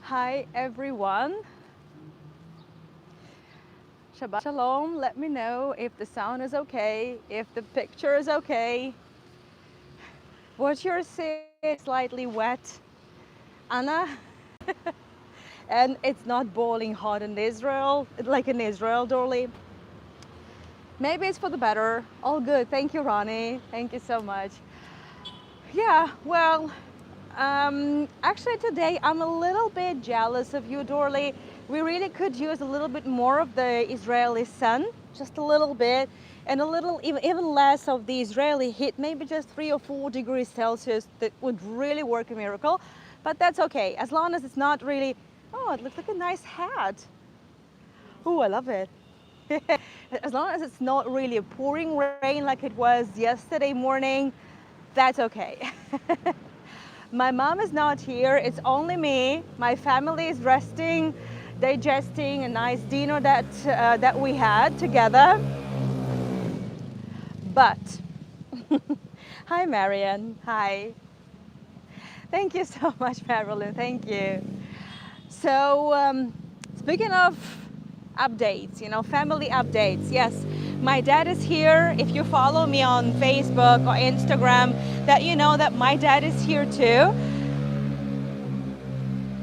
Hi everyone. Shabbat Shalom. Let me know if the sound is okay, if the picture is okay. What you're seeing is slightly wet, Anna, and it's not boiling hot in Israel, like in Israel, Dorley. Maybe it's for the better. All good. Thank you, Ronnie. Thank you so much. Yeah, well, actually today I'm a little bit jealous of you, Dorley. We really could use a little bit more of the Israeli sun, just a little bit, and a little, even less of the Israeli heat, maybe just 3 or 4 degrees Celsius. That would really work a miracle, but that's okay, as long as it's not really, oh, it looks like a nice hat. Oh, I love it. As long as it's not really a pouring rain like it was yesterday morning, that's okay. My mom is not here. It's only me. My family is resting, digesting a nice dinner that we had together. But hi, Marian. Hi. Thank you so much, Marilyn. Thank you. So, speaking of updates, family updates. Yes, my dad is here. If you follow me on Facebook or Instagram, that you know that my dad is here too.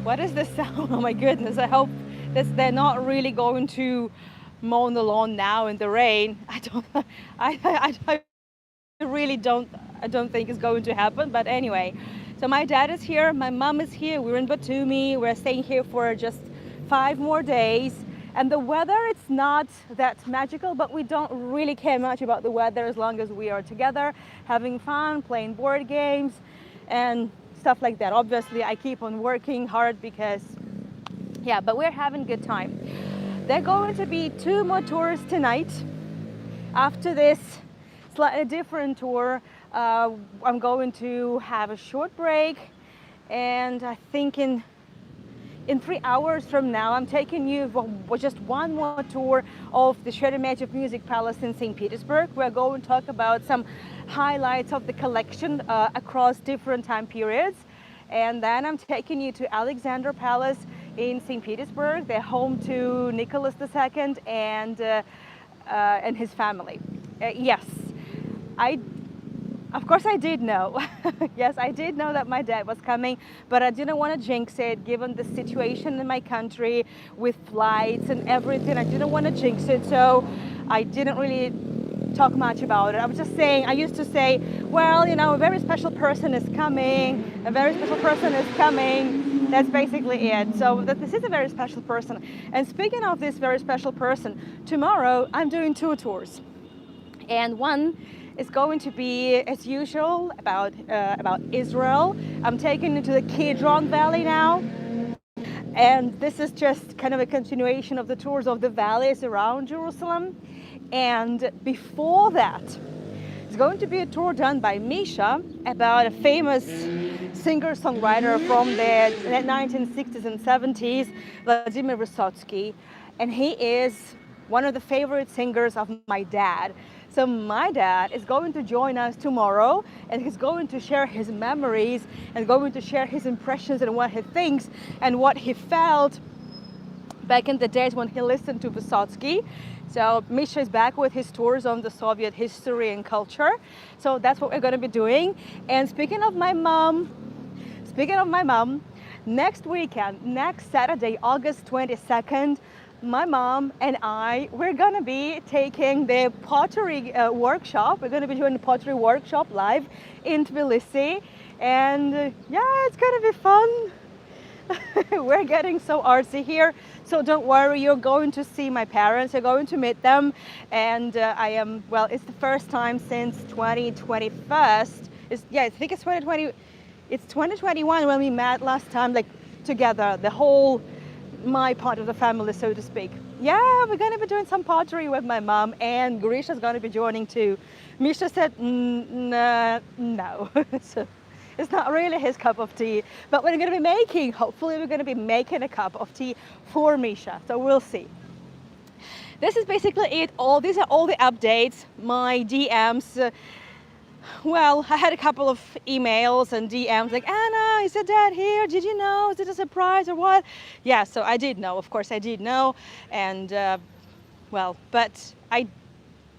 What is this sound? Oh my goodness, I hope that they're not really going to mow the lawn now in the rain. I really I don't think it's going to happen, but anyway. So my dad is here, my mom is here, we're in Batumi, we're staying here for just 5 more days. And the weather, it's not that magical, but we don't really care much about the weather as long as we are together, having fun, playing board games, and stuff like that. Obviously, I keep on working hard because, yeah, but we're having a good time. There are going to be 2 more tours tonight. After this slightly different tour, I'm going to have a short break, and I think in 3 hours from now, I'm taking you for just one more tour of the Sheremetyevo Music Palace in St. Petersburg. We're going to talk about some highlights of the collection across different time periods. And then I'm taking you to Alexander Palace in St. Petersburg. They're home to Nicholas II and his family. Yes, of course I did know. Yes, I did know that my dad was coming, but I didn't want to jinx it given the situation in my country with flights and everything. I didn't want to jinx it, so I didn't really talk much about it. I was just saying, I used to say, well, a very special person is coming, a very special person is coming. That's basically it. So this is a very special person. And speaking of this very special person, tomorrow I'm doing 2 tours. And one is going to be, as usual, about Israel. I'm taking you to the Kidron Valley now. And this is just kind of a continuation of the tours of the valleys around Jerusalem. And before that, it's going to be a tour done by Misha about a famous singer-songwriter from the 1960s and 70s, Vladimir Vysotsky. And he is one of the favorite singers of my dad. So my dad is going to join us tomorrow, and he's going to share his memories and going to share his impressions and what he thinks and what he felt back in the days when he listened to Vysotsky. So Misha is back with his tours on the Soviet history and culture. So that's what we're going to be doing. And speaking of my mom, next weekend, next Saturday, August 22nd, my mom and we're going to be taking the pottery workshop. We're going to be doing the pottery workshop live in Tbilisi. And yeah, it's going to be fun. We're getting so artsy here. So don't worry, you're going to see my parents, you're going to meet them. And it's the first time since 2021. I think it's 2020. It's 2021 when we met last time, like together, my part of the family, so to speak. Yeah, we're going to be doing some pottery with my mom, and Grisha's going to be joining too. Misha said no. So it's not really his cup of tea, but we're going to be hopefully we're going to be making a cup of tea for Misha, so we'll see. This is basically it. These are all the updates, my DMs. Well, I had a couple of emails and DMs like, Anna, is your dad here? Did you know? Is it a surprise or what? Yeah, so I did know. Of course, I did know. And, well, but I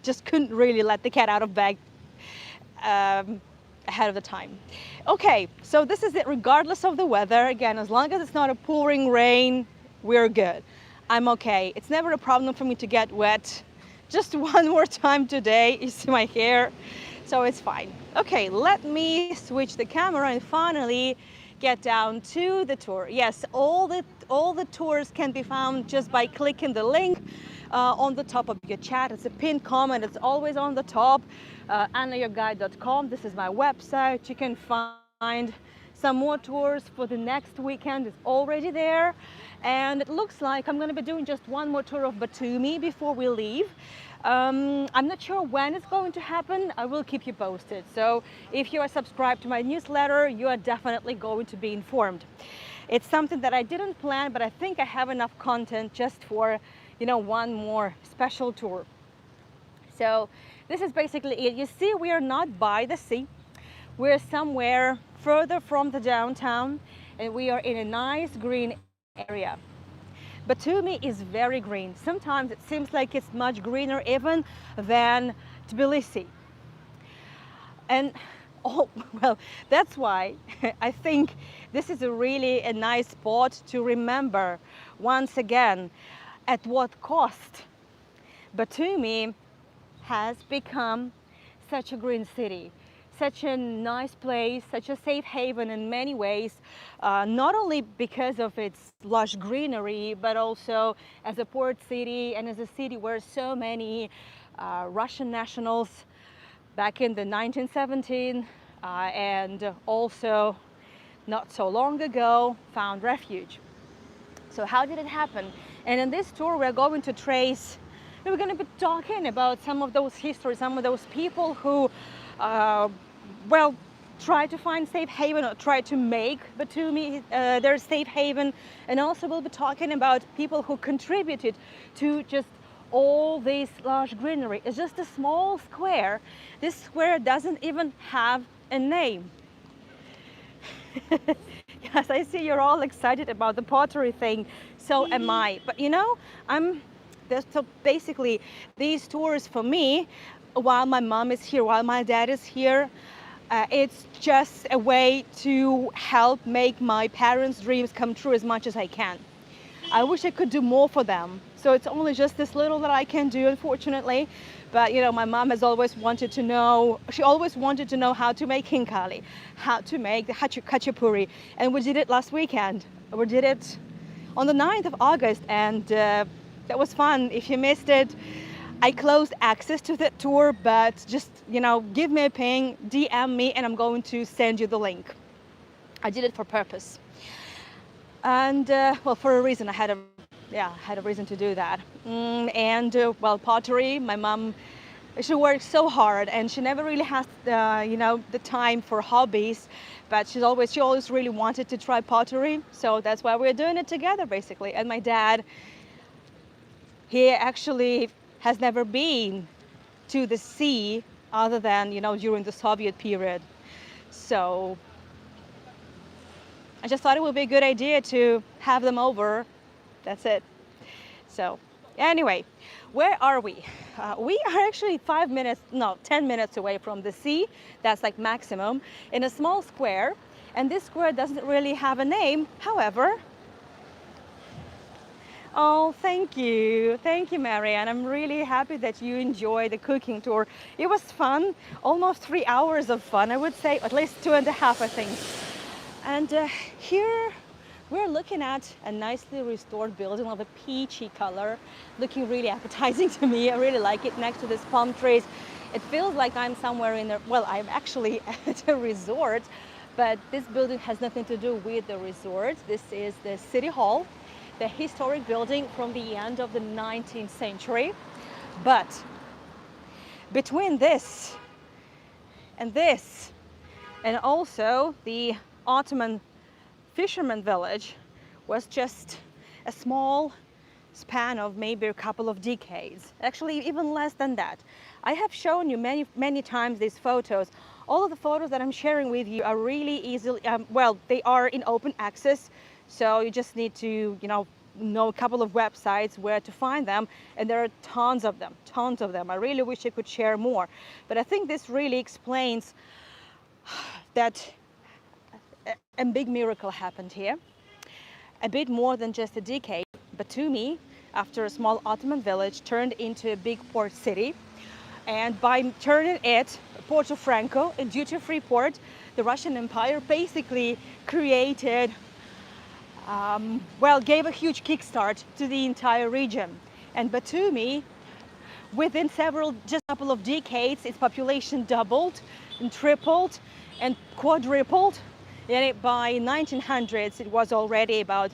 just couldn't really let the cat out of bag um, ahead of the time. Okay, so this is it regardless of the weather. Again, as long as it's not a pouring rain, we're good. I'm okay. It's never a problem for me to get wet. Just one more time today. You see my hair, so it's fine. Okay, let me switch the camera and finally get down to the tour. Yes, all the tours can be found just by clicking the link on the top of your chat. It's a pinned comment. It's always on the top. AnnaYourGuide.com. This is my website. You can find some more tours for the next weekend. It's already there. And it looks like I'm going to be doing just one more tour of Batumi before we leave. I'm not sure when it's going to happen. I will keep you posted. So if you are subscribed to my newsletter, you are definitely going to be informed. It's something that I didn't plan, but I think I have enough content just for, you know, one more special tour. So this is basically it. You see, we are not by the sea. We're somewhere further from the downtown, and we are in a nice green area. Batumi is very green. Sometimes it seems like it's much greener even than Tbilisi. And oh, well, that's why I think this is a nice spot to remember once again at what cost Batumi has become such a green city, such a nice place, such a safe haven in many ways, not only because of its lush greenery, but also as a port city and as a city where so many Russian nationals back in the 1917 and also not so long ago found refuge. So how did it happen? And in this tour, we're going to trace, we're going to be talking about some of those histories, some of those people who, well, try to find safe haven or try to make Batumi their safe haven. And also we'll be talking about people who contributed to just all this large greenery. It's just a small square. This square doesn't even have a name. Yes, I see you're all excited about the pottery thing. So am I. But you know, so basically these tours for me, while my mom is here, while my dad is here, it's just a way to help make my parents' dreams come true as much as I can. I wish I could do more for them. So it's only just this little that I can do, unfortunately. But you know, my mom has always wanted to know, she always wanted to know how to make hinkali, how to make the khachapuri. And we did it last weekend. We did it on the 9th of August, and that was fun. If you missed it, I closed access to the tour, but just, you know, give me a ping, DM me, and I'm going to send you the link. I did it for purpose. And well, for a reason, I had a reason to do that. Well, pottery, my mom, she works so hard and she never really has, you know, the time for hobbies, but she always really wanted to try pottery. So that's why we're doing it together, basically. And my dad, he actually has never been to the sea other than, you know, during the Soviet period. So I just thought it would be a good idea to have them over. That's it. So anyway, where are we? We are actually 10 minutes away from the sea. That's like maximum, in a small square. And this square doesn't really have a name. However, oh, thank you, Marianne. I'm really happy that you enjoyed the cooking tour. It was fun, almost 3 hours of fun, I would say, at least 2.5, I think. And here we're looking at a nicely restored building of a peachy color, looking really appetizing to me. I really like it next to these palm trees. It feels like I'm somewhere well, I'm actually at a resort, but this building has nothing to do with the resort. This is the City Hall, the historic building from the end of the 19th century. But between this, and also the Ottoman fisherman village was just a small span of maybe a couple of decades, actually even less than that. I have shown you many times these photos All of the photos that I'm sharing with you are really easily, well, they are in open access. So you just need to, know a couple of websites where to find them. And there are tons of them, tons of them. I really wish I could share more. But I think this really explains that a big miracle happened here. A bit more than just a decade, Batumi, after a small Ottoman village, turned into a big port city. And by turning it Porto Franco, a duty-free port, the Russian Empire basically created, well, gave a huge kickstart to the entire region. And Batumi, within just a couple of decades, its population doubled and tripled and quadrupled. And by 1900s, it was already about,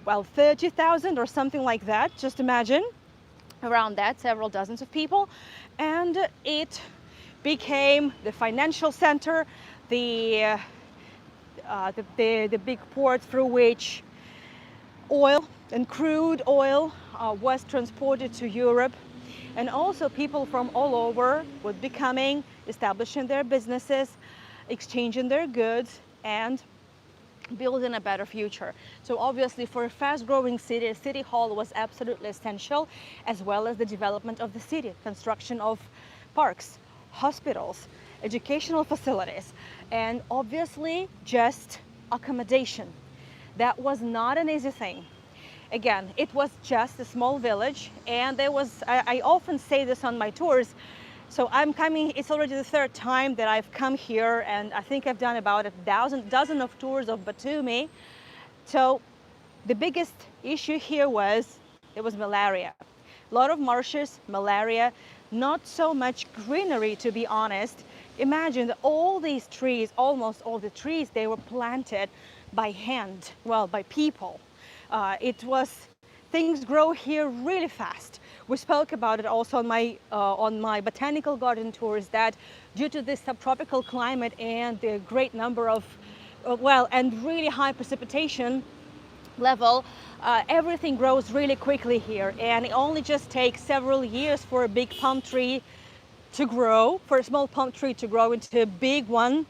well, 30,000 or something like that. Just imagine, around that, several dozens of people. And it became the financial center, the big port through which oil and crude oil was transported to Europe. And also people from all over would be coming, establishing their businesses, exchanging their goods, and building a better future. So obviously for a fast-growing city, a city hall was absolutely essential, as well as the development of the city, construction of parks, hospitals, educational facilities, and obviously just accommodation. That was not an easy thing. Again, it was just a small village, and there was, I often say this on my tours, so I'm coming, it's already the third time that I've come here, and I think I've done about a dozen of tours of Batumi. So the biggest issue here was, it was malaria. A lot of marshes, malaria, not so much greenery, to be honest. Imagine that all these trees, almost all the trees, they were planted by hand, well, by people. Things grow here really fast. We spoke about it also on my botanical garden tours, that due to this subtropical climate and the great number of, well, and really high precipitation level, everything grows really quickly here. And it only just takes several years for a big palm tree to grow, for a small palm tree to grow into a big one.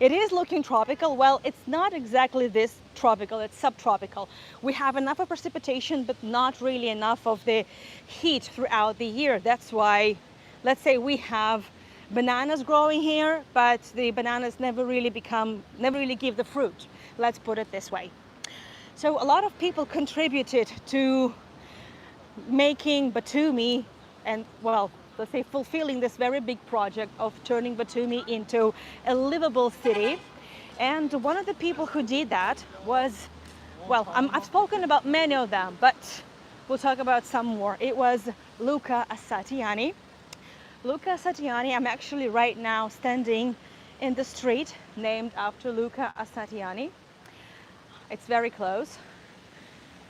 It is looking tropical. Well, it's not exactly this tropical, it's subtropical. We have enough of precipitation, but not really enough of the heat throughout the year. That's why, let's say we have bananas growing here, but the bananas never really give the fruit. Let's put it this way. So a lot of people contributed to making Batumi and, well, let's say fulfilling this very big project of turning Batumi into a livable city. And one of the people who did that was, well, I've spoken about many of them, but we'll talk about some more. It was Luca Assatiani. Luca Assatiani, I'm actually right now standing in the street named after Luca Assatiani. It's very close.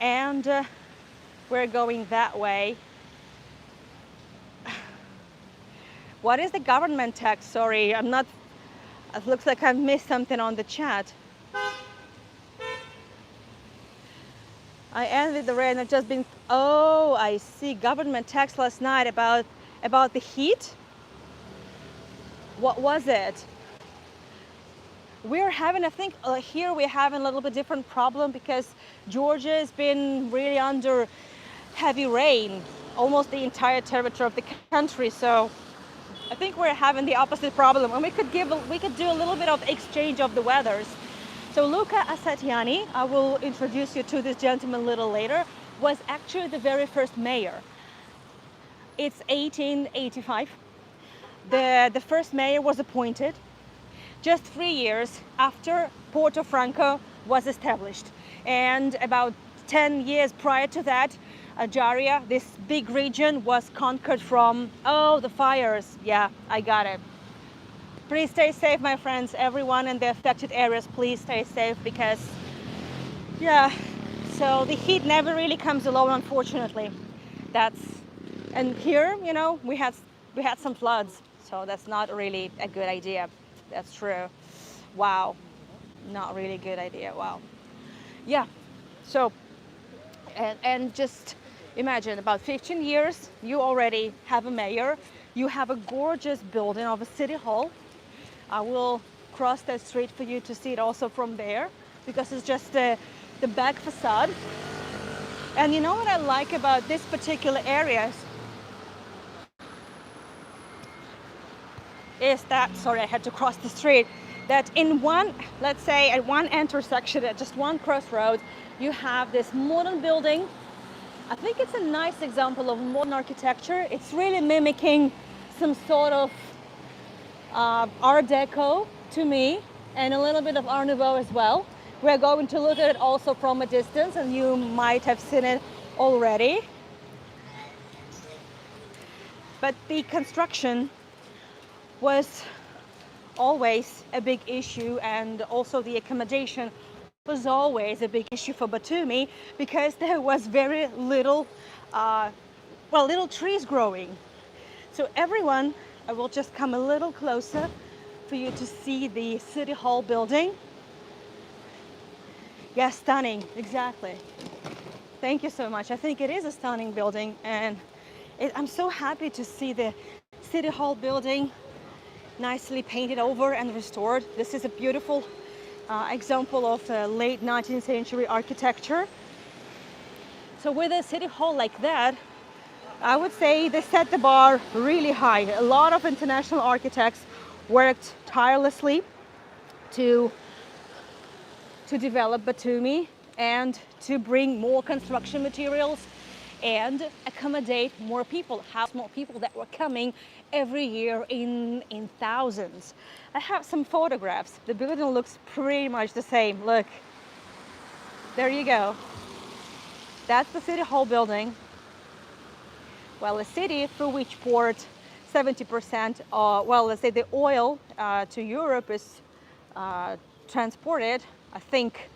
And we're going that way. What is the government tax? Sorry, I'm not, it looks like I've missed something on the chat. I envy the rain. I've just been, oh, I see, government tax last night about the heat. What was it? We're having, I think here we're having a little bit different problem because Georgia has been really under heavy rain, almost the entire territory of the country. So I think we're having the opposite problem, and we could do a little bit of exchange of the weathers. So Luca Assatiani, I will introduce you to this gentleman a little later, was actually the very first mayor. It's 1885. The first mayor was appointed just 3 years after Porto Franco was established. And about 10 years prior to that, Jaria, this big region, was conquered from, oh, the fires. Yeah, I got it. Please stay safe, my friends. Everyone in the affected areas, please stay safe because, yeah, so the heat never really comes alone, unfortunately. And here, you know, we had some floods, so that's not really a good idea. That's true. Wow, not really a good idea. Wow. Yeah, so, and just imagine about 15 years, you already have a mayor, you have a gorgeous building of a city hall, I will cross the street for you to see it also from there, because it's just the back facade. And you know what I like about this particular area is that, sorry, I had to cross the street, that in one, let's say at one intersection, at just one crossroad, you have this modern building. I think it's a nice example of modern architecture. It's really mimicking some sort of Art Deco to me, and a little bit of Art Nouveau as well. We're going to look at it also from a distance, and you might have seen it already. But the construction was always a big issue, and also the accommodation was always a big issue for Batumi, because there was very little, little trees growing. So everyone, I will just come a little closer for you to see the City Hall building. Yeah, stunning, exactly. Thank you so much. I think it is a stunning building, and I'm so happy to see the City Hall building nicely painted over and restored. This is a beautiful example of late 19th century architecture. So with a City Hall like that, I would say they set the bar really high. A lot of international architects worked tirelessly to develop Batumi and to bring more construction materials and accommodate more people, house more people that were coming every year in thousands. I have some photographs. The building looks pretty much the same. Look, there you go. That's the City Hall building. Well, a city through which port 70%, let's say the oil to Europe is transported, I think,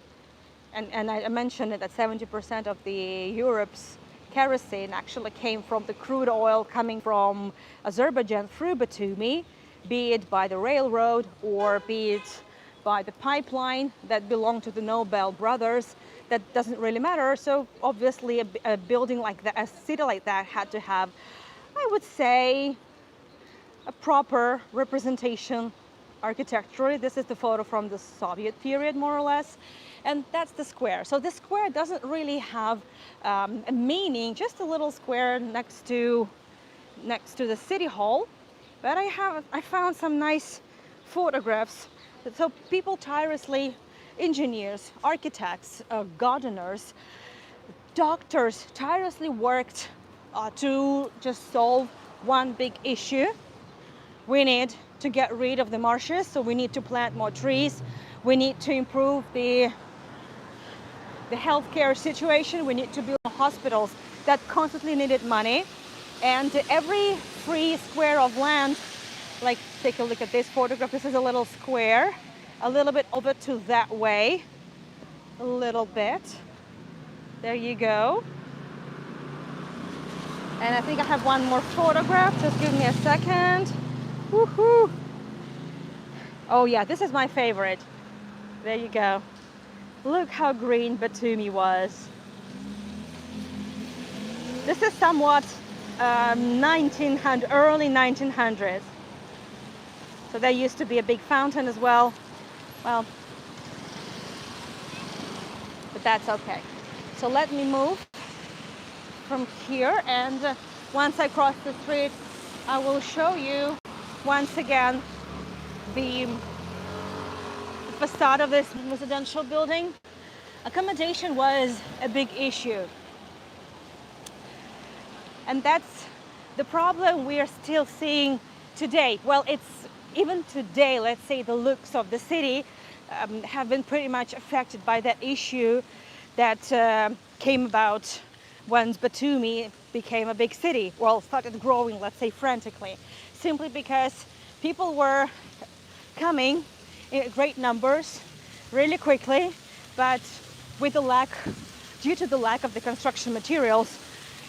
and I mentioned it, that 70% of the Europe's kerosene actually came from the crude oil coming from Azerbaijan through Batumi, be it by the railroad or be it by the pipeline that belonged to the Nobel brothers. That doesn't really matter. So obviously a building like that, a city like that, had to have, I would say, a proper representation architecturally. This is the photo from the Soviet period, more or less. And that's the square. So the square doesn't really have a meaning, just a little square next to the City Hall. But I found some nice photographs. So people tirelessly, engineers, architects, gardeners, doctors tirelessly worked to just solve one big issue. We need to get rid of the marshes, so we need to plant more trees. We need to improve the healthcare situation. We need to build hospitals that constantly needed money. And every free square of land, like take a look at this photograph. This is a little square, a little bit over to that way, a little bit. There you go. And I think I have one more photograph. Just give me a second. Woohoo! Oh yeah, this is my favorite. There you go. Look how green Batumi was. This is somewhat 1900, early 1900s. So there used to be a big fountain as well. Well, but that's okay. So let me move from here, and once I cross the street, I will show you once again the facade of this residential building. Accommodation was a big issue. And that's the problem we are still seeing today. Well, it's even today, let's say the looks of the city have been pretty much affected by that issue that came about once Batumi became a big city. Well, started growing, let's say, frantically, simply because people were coming in great numbers really quickly, but with due to the lack of the construction materials,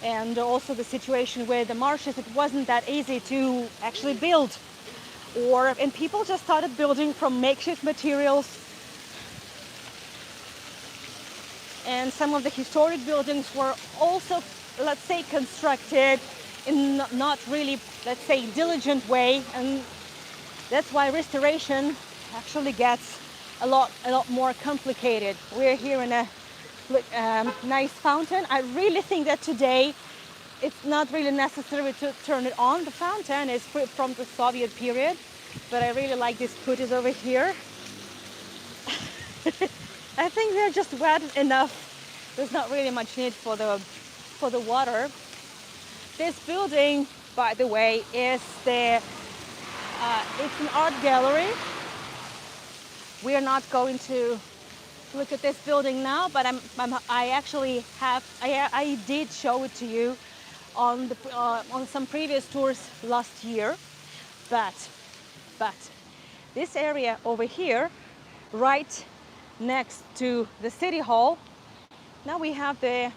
and also the situation where the marshes, it wasn't that easy to actually build. And people just started building from makeshift materials. And some of the historic buildings were also, let's say, constructed in not really, let's say, diligent way. And That's why restoration actually gets a lot more complicated. We're here in a nice fountain. I really think that today it's not really necessary to turn it on. The fountain is from the Soviet period, but I really like these putties over here. I think they're just wet enough. There's not really much need for the water. This building, by the way, is it's an art gallery. We are not going to look at this building now, but I did show it to you on some previous tours last year. But this area over here, right next to the city hall, now we have the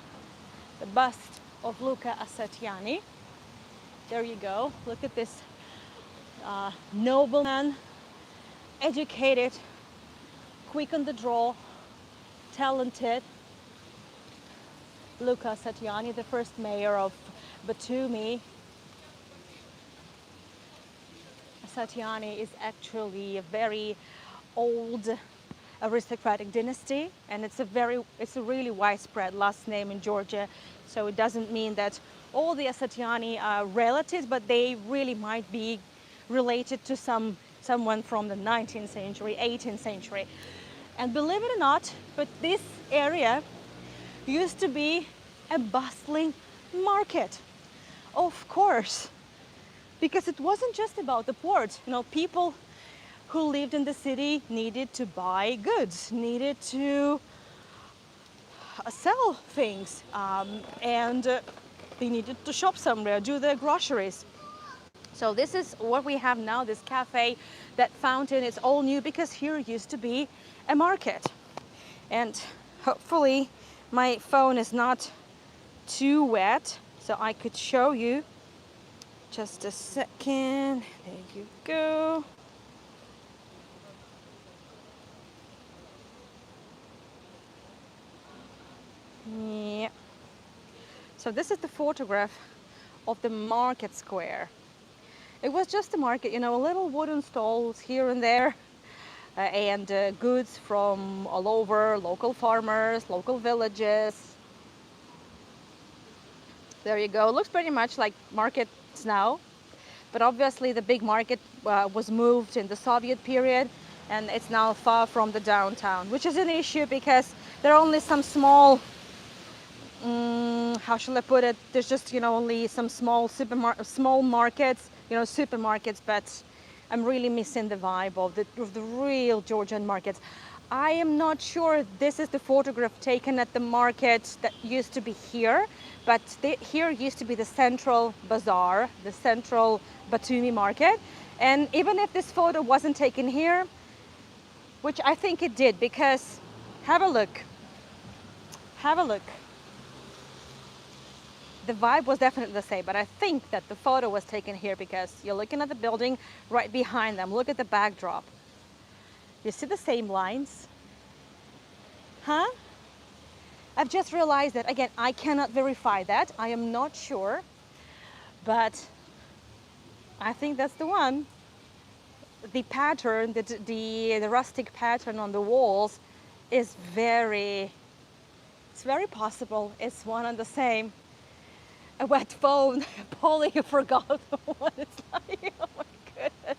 bust of Luca Asatiani. There you go. Look at this nobleman, educated, quick on the draw, talented Luca Asatiani, the first mayor of Batumi. Asatiani is actually a very old aristocratic dynasty, and it's a really widespread last name in Georgia. So it doesn't mean that all the Asatiani are relatives, but they really might be related to someone from the 19th century, 18th century. And believe it or not, but this area used to be a bustling market. Of course, because it wasn't just about the port. You know, people who lived in the city needed to buy goods, needed to sell things, and they needed to shop somewhere, do their groceries. So this is what we have now, this cafe, that fountain. It's all new because here used to be a market. And hopefully my phone is not too wet, so I could show you. Just a second. There you go. Yeah. So this is the photograph of the market square. It was just a market, you know, little wooden stalls here and there, and goods from all over, local farmers, local villages. There you go. It looks pretty much like markets now, but obviously the big market was moved in the Soviet period, and it's now far from the downtown, which is an issue because there are only some small, how shall I put it? There's just, you know, only some small markets, you know, supermarkets, but I'm really missing the vibe of the real Georgian markets. I am not sure this is the photograph taken at the market that used to be here, but here used to be the central bazaar, the central Batumi market. And even if this photo wasn't taken here, which I think it did, because have a look. The vibe was definitely the same, but I think that the photo was taken here because you're looking at the building right behind them. Look at the backdrop. You see the same lines? Huh? I've just realized that, again, I cannot verify that. I am not sure, but I think that's the one. The pattern, the rustic pattern on the walls is it's very possible it's one and the same. A wet phone. Polly, you forgot what it's like. Oh my goodness.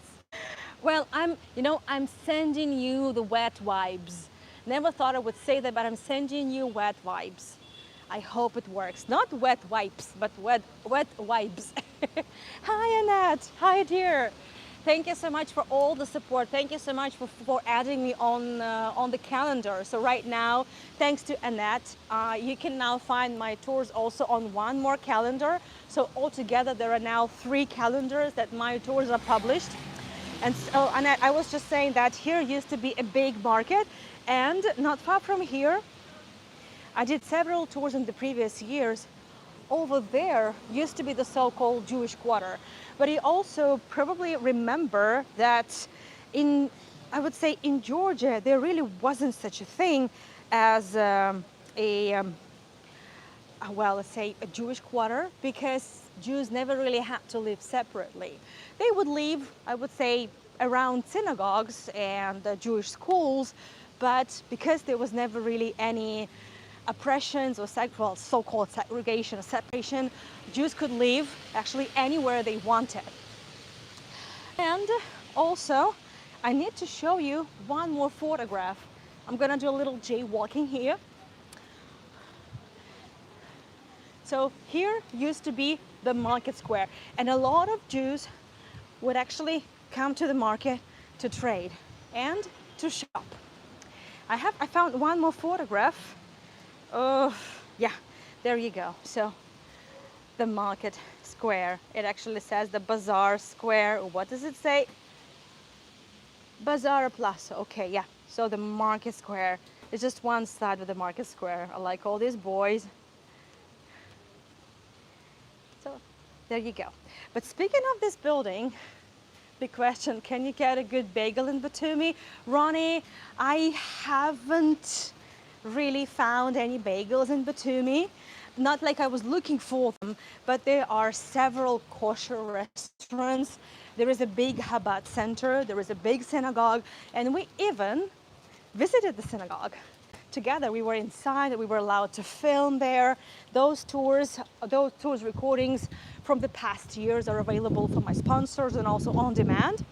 Well, I'm sending you the wet vibes. Never thought I would say that, but I'm sending you wet vibes. I hope it works. Not wet wipes, but wet vibes. Hi, Annette. Hi, dear. Thank you so much for all the support. Thank you so much for adding me on the calendar. So right now, thanks to Annette, you can now find my tours also on one more calendar. So altogether, there are now 3 calendars that my tours are published. And so, Annette, I was just saying that here used to be a big market, and not far from here, I did several tours in the previous years. Over there used to be the so-called Jewish quarter. But you also probably remember that I would say in Georgia, there really wasn't such a thing as let's say a Jewish quarter, because Jews never really had to live separately. They would live, I would say, around synagogues and Jewish schools, but because there was never really any oppressions or well, so-called segregation or separation, Jews could live actually anywhere they wanted. And also, I need to show you one more photograph. I'm gonna do a little jaywalking here. So here used to be the market square, and a lot of Jews would actually come to the market to trade and to shop. I found one more photograph. Oh, yeah, there you go. So the market square. It actually says the bazaar square. What does it say? Bazaar Plaza. Okay, yeah. So the market square is just one side of the market square. I like all these boys. So there you go. But speaking of this building, big question, can you get a good bagel in Batumi? Ronnie, I haven't really found any bagels in Batumi. Not like I was looking for them, but there are several kosher restaurants. There is a big Chabad center, there is a big synagogue, and we even visited the synagogue. Together, we were inside, we were allowed to film there. Those tours recordings from the past years are available for my sponsors and also on demand.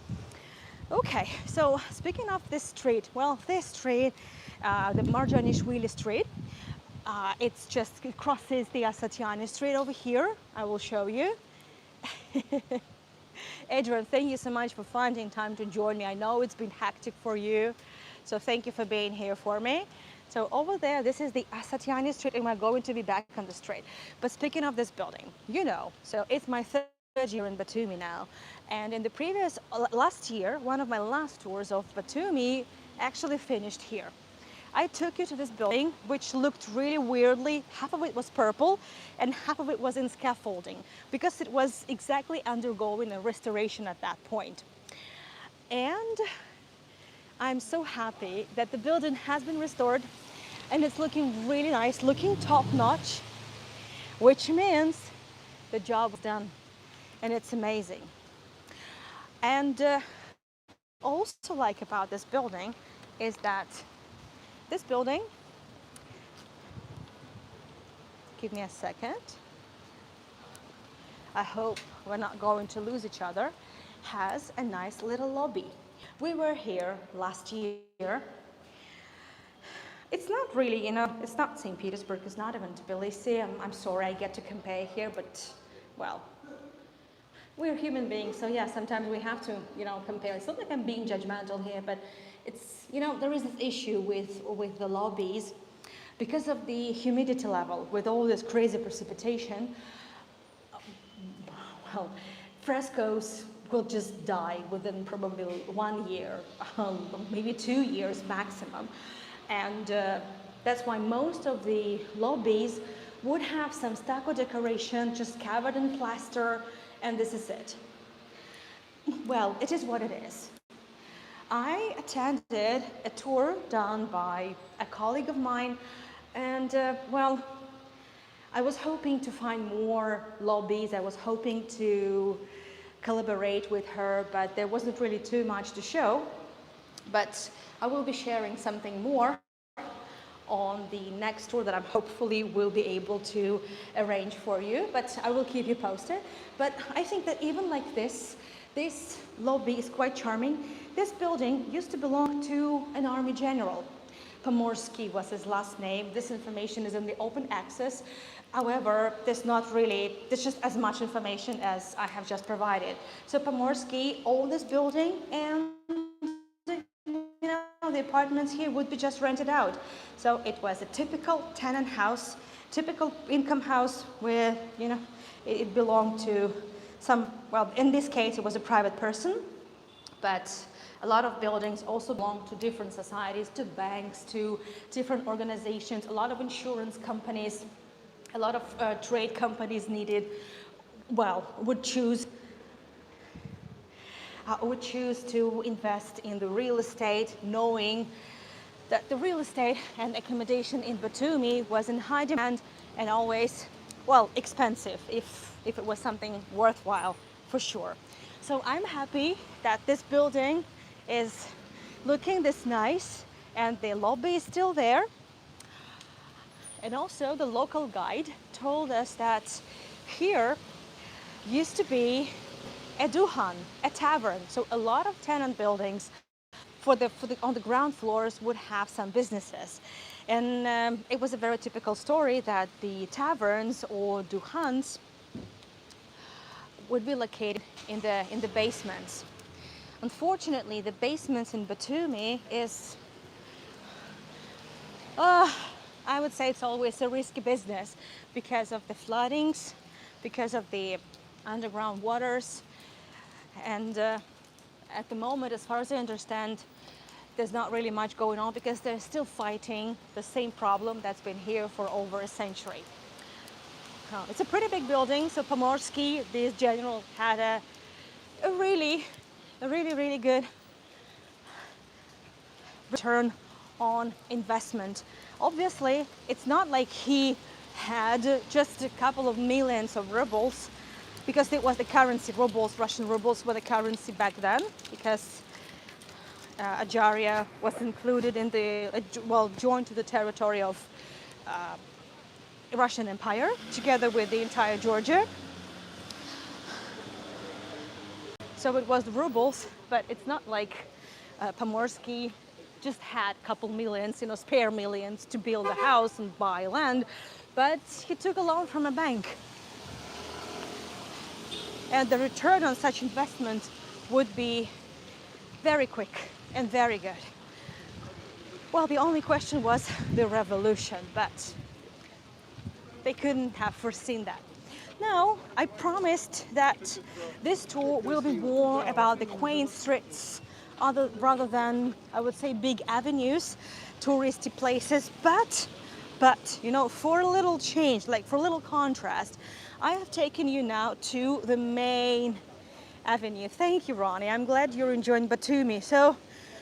Okay, so speaking of this street, well, this street, the Marjanishvili Street, it crosses the Asatiani Street over here. I will show you. Adrian, thank you so much for finding time to join me. I know it's been hectic for you, so thank you for being here for me. So over there, this is the Asatiani Street, and we're going to be back on the street. But speaking of this building, so it's my third year in Batumi now. And in the last year, one of my last tours of Batumi actually finished here. I took you to this building, which looked really weirdly. Half of it was purple and half of it was in scaffolding because it was exactly undergoing a restoration at that point. And I'm so happy that the building has been restored and it's looking really nice, looking top-notch, which means the job was done and it's amazing. And also like about this building is that this building, give me a second, I hope we're not going to lose each other, has a nice little lobby. We were here last year. It's not really, it's not St. Petersburg, it's not even Tbilisi. I'm sorry I get to compare here, but, well, we're human beings, so yeah, sometimes we have to, compare. It's not like I'm being judgmental here, but it's, there is this issue with the lobbies because of the humidity level, with all this crazy precipitation. Well, frescoes will just die within probably 1 year, maybe 2 years maximum. And that's why most of the lobbies would have some stucco decoration, just covered in plaster, and this is it. Well, it is what it is. I attended a tour done by a colleague of mine, and well, I was hoping to find more lobbies. I was hoping to collaborate with her, but there wasn't really too much to show. But I will be sharing something more on the next tour that I hopefully will be able to arrange for you, but I will keep you posted. But I think that even like this lobby is quite charming. This building used to belong to an army general. Pomorsky was his last name. This information is in the open access. However, there's just as much information as I have just provided. So Pomorsky owned this building, and the apartments here would be just rented out. So it was a typical tenant house, typical income house where, it belonged to well, in this case, it was a private person, but a lot of buildings also belong to different societies, to banks, to different organizations, a lot of insurance companies, a lot of trade companies would choose to invest in the real estate, knowing that the real estate and accommodation in Batumi was in high demand and always, well, expensive if it was something worthwhile, for sure. So I'm happy that this building is looking this nice and the lobby is still there. And also the local guide told us that here used to be a duhan, a tavern. So a lot of tenant buildings on the ground floors would have some businesses. And it was a very typical story that the taverns or duhans would be located in the basements. Unfortunately, the basements in Batumi is, I would say it's always a risky business because of the floodings, because of the underground waters. And at the moment, as far as I understand, there's not really much going on because they're still fighting the same problem that's been here for over a century. It's a pretty big building, so Pomorsky, this general, had a really good return on investment. Obviously, it's not like he had just a couple of millions of rubles, because it was the currency, rubles, Russian rubles were the currency back then, because Ajaria was included in joined to the territory of Russian Empire, together with the entire Georgia. So it was rubles, but it's not like Pomorsky just had a couple millions, spare millions to build a house and buy land, but he took a loan from a bank. And the return on such investment would be very quick and very good. Well, the only question was the revolution, but they couldn't have foreseen that. Now, I promised that this tour will be more about the quaint streets, rather than, I would say, big avenues, touristy places. But, for a little change, like for a little contrast, I have taken you now to the main avenue. Thank you, Ronnie. I'm glad you're enjoying Batumi. So,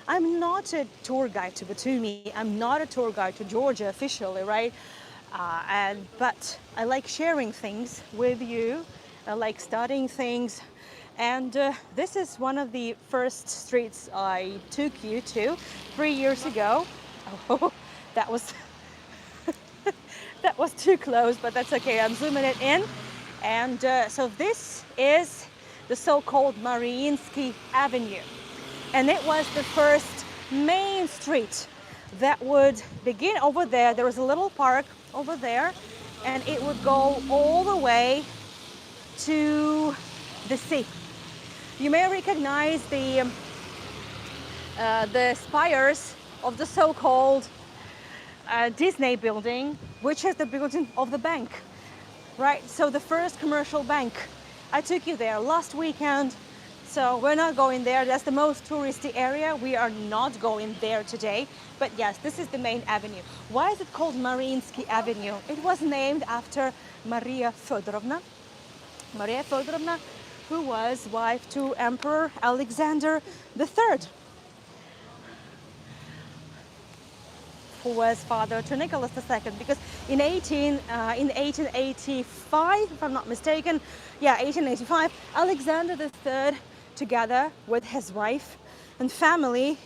I'm not a tour guide to Batumi. I'm not a tour guide to Georgia officially, right? But I like sharing things with you. I like studying things. And this is one of the first streets I took you to 3 years ago. Oh, that was that was too close, but that's okay. I'm zooming it in. And so this is the so-called Mariinsky Avenue. And it was the first main street that would begin over there. There was a little park over there, and it would go all the way to the sea. You may recognize the spires of the so-called Disney building, which is the building of the bank, right? So the first commercial bank. I took you there last weekend, so we're not going there. That's the most touristy area. We are not going there today. But yes, this is the main avenue. Why is it called Mariinsky Avenue? It was named after Maria Fedorovna. Maria Fedorovna, who was wife to Emperor Alexander III, who was father to Nicholas II, because in 1885, if I'm not mistaken, 1885, Alexander III, together with his wife and family,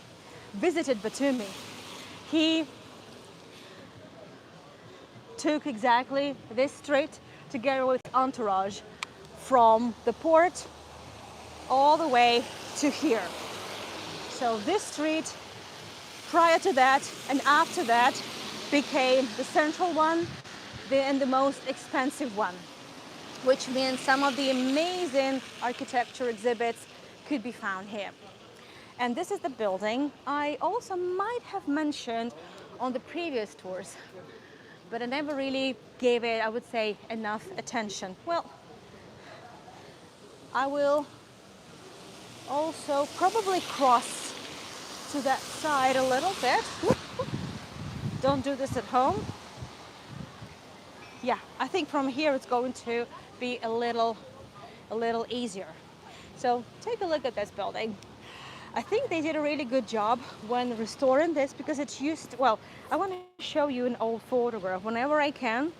visited Batumi. He took exactly this street together with entourage from the port all the way to here. So this street, prior to that and after that, became the central one and the most expensive one, which means some of the amazing architecture exhibits could be found here. And this is the building I also might have mentioned on the previous tours, but I never really gave it, I would say, enough attention. Well, I will also probably cross to that side a little bit. Don't do this at home. Yeah, I think from here it's going to be a little easier. So take a look at this building. I think they did a really good job when restoring this, because it's used, well, I want to show you an old photograph whenever I can.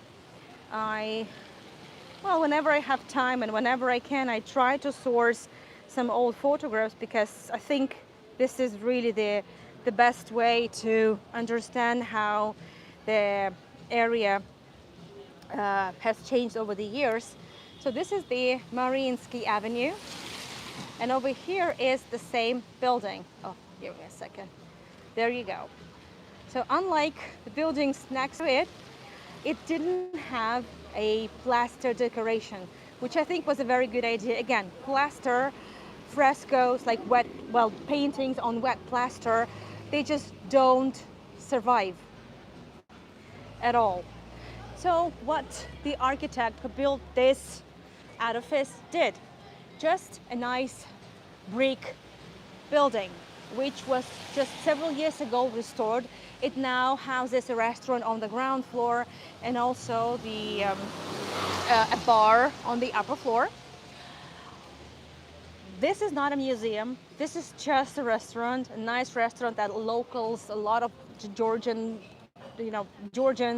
Whenever I have time and whenever I can, I try to source some old photographs, because I think this is really the best way to understand how the area has changed over the years. So this is the Mariinsky Avenue, and over here is the same building. Oh, give me a second. There you go. So unlike the buildings next to it, it didn't have a plaster decoration, which I think was a very good idea. Again, plaster, frescoes, like wet, well, paintings on wet plaster, they just don't survive at all. So what the architect who built this edifice did, just a nice brick building, which was just several years ago restored. It now houses a restaurant on the ground floor and also a bar on the upper floor. This is not a museum. This is just a restaurant, a nice restaurant that locals, a lot of Georgians,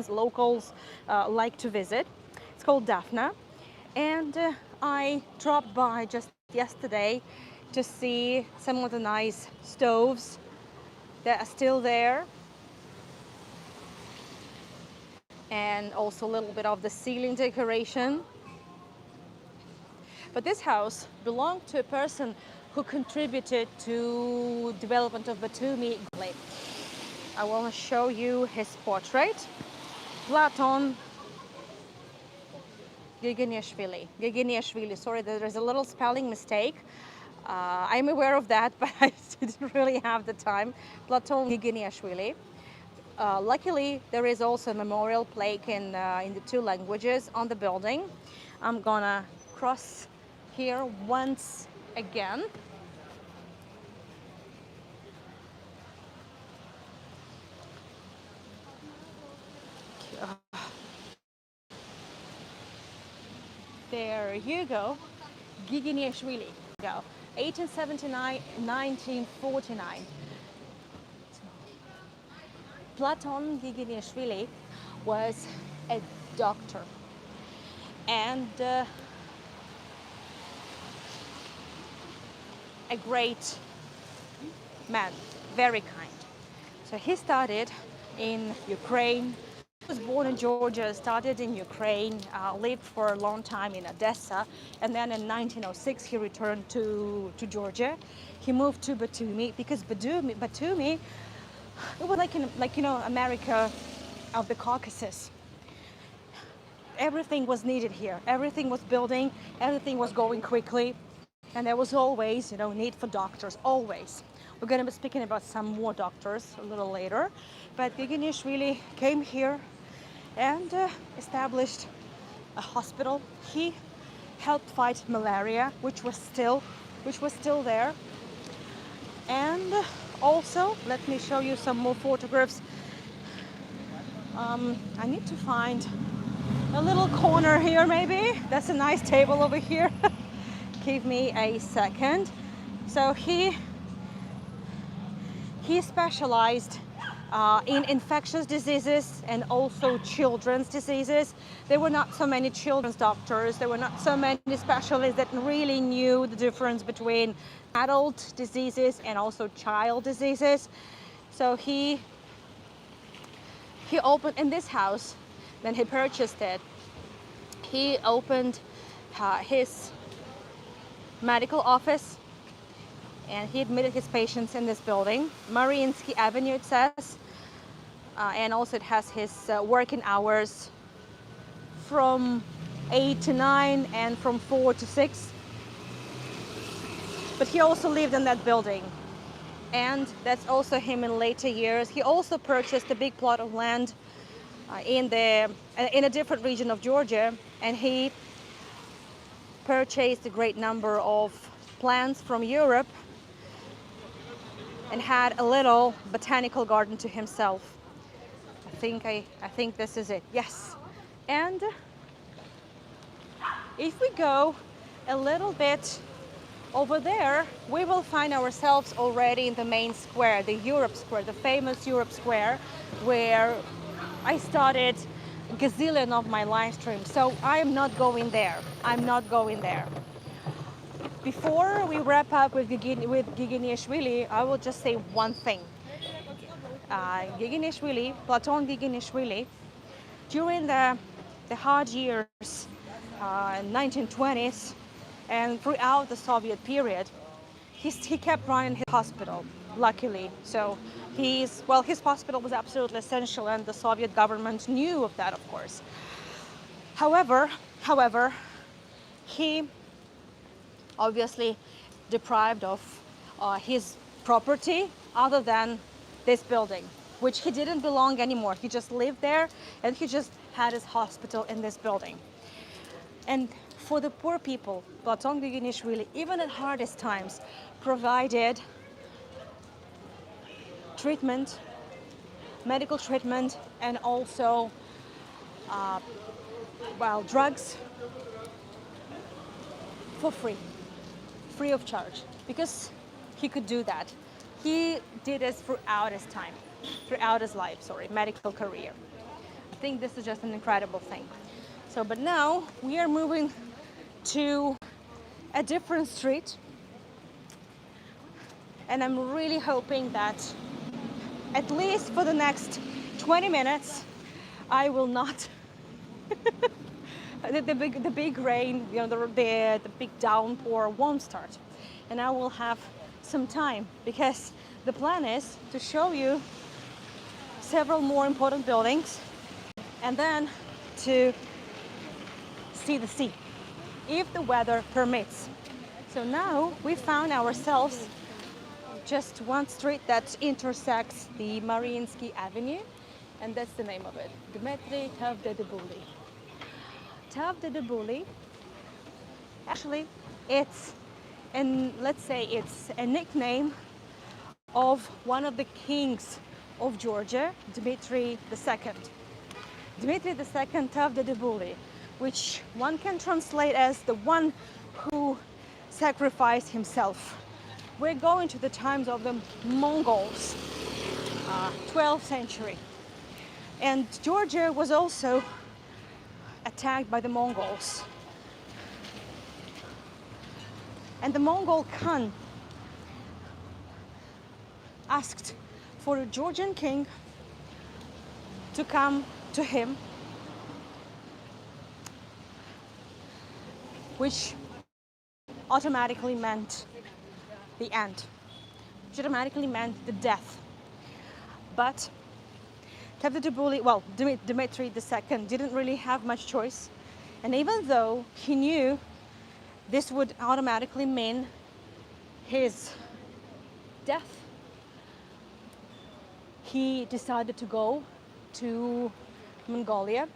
locals like to visit. It's called Daphne. And I dropped by just yesterday to see some of the nice stoves that are still there. And also a little bit of the ceiling decoration. But this house belonged to a person who contributed to development of Batumi. I want to show you his portrait. Platon Giginiashvili. Sorry, there is a little spelling mistake. I'm aware of that, but I didn't really have the time. Platon Giginiashvili. Luckily, there is also a memorial plaque in the two languages on the building. I'm gonna cross here once again. There you go, Giginiashvili. Go, 1879, 1949. Platon Giginiashvili was a doctor and a great man, very kind. So he started in Ukraine. He was born in Georgia, started in Ukraine, lived for a long time in Odessa, and then in 1906 he returned to Georgia. He moved to Batumi because Batumi, it was like America of the Caucasus. Everything was needed here. Everything was building. Everything was going quickly, and there was always, need for doctors. Always. We're going to be speaking about some more doctors a little later, but Giginiashvili came here and established a hospital. He helped fight malaria, which was still there, and also, let me show you some more photographs. I need to find a little corner here, maybe. That's a nice table over here. Give me a second. So he specialized in infectious diseases and also children's diseases. There were not so many children's doctors. There were not so many specialists that really knew the difference between adult diseases and also child diseases. So he opened in this house, when he purchased it, he opened his medical office, and he admitted his patients in this building. Mariinsky Avenue, it says, and also it has his working hours from 8 to 9 and from 4 to 6. But he also lived in that building, and that's also him in later years. He also purchased a big plot of land in a different region of Georgia, and he purchased a great number of plants from Europe and had a little botanical garden to himself. I think this is it. Yes. And if we go a little bit over there, we will find ourselves already in the main square, the Europe Square, the famous Europe Square, where I started a gazillion of my live streams. So I am not going there. I'm not going there. Before we wrap up with Giginishvili, I will just say one thing. Platon Giginishvili, during the hard years, 1920s, and throughout the Soviet period, he kept running his hospital, luckily. So his hospital was absolutely essential, and the Soviet government knew of that, of course. However, he obviously deprived of his property other than this building, which he didn't belong anymore. He just lived there, and he just had his hospital in this building. And for the poor people, Platon Giginishvili, even at hardest times, provided treatment, medical treatment, and also drugs for free of charge, because he could do that. He did this throughout his life, medical career. I think this is just an incredible thing. So, but now we are moving to a different street, and I'm really hoping that at least for the next 20 minutes, I will not the big rain, the big downpour won't start, and I will have some time, because the plan is to show you several more important buildings and then to see the sea, if the weather permits. So now we found ourselves just one street that intersects the Mariinsky Avenue, and that's the name of it, Dmitry Tavdedebuli. Tavdedebuli, actually, it's a nickname of one of the kings of Georgia, Dmitry II. Dmitry II Tavdedebuli, which one can translate as the one who sacrificed himself. We're going to the times of the Mongols, 12th century. And Georgia was also attacked by the Mongols. And the Mongol Khan asked for a Georgian king to come to him, which automatically meant the end, which automatically meant the death. But Dmitry II didn't really have much choice, and even though he knew this would automatically mean his death, he decided to go to Mongolia,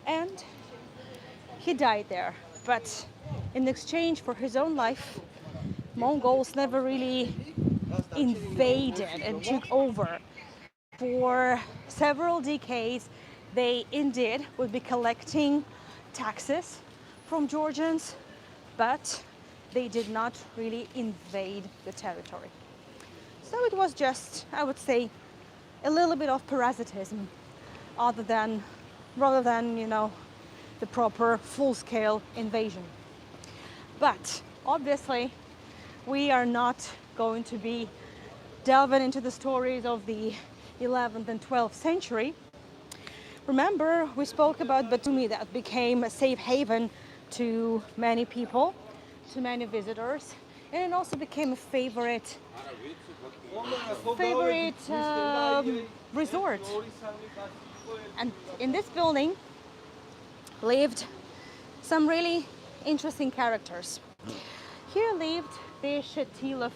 and he died there. But in exchange for his own life, Mongols never really invaded and took over. For several decades, they indeed would be collecting taxes from Georgians, but they did not really invade the territory. So it was just, I would say, a little bit of parasitism, rather than the proper full-scale invasion. But obviously, we are not going to be delving into the stories of the 11th and 12th century. Remember, we spoke about Batumi, that became a safe haven to many people, to many visitors, and it also became a favorite resort. And in this building lived some really interesting characters. Here lived the Shatilov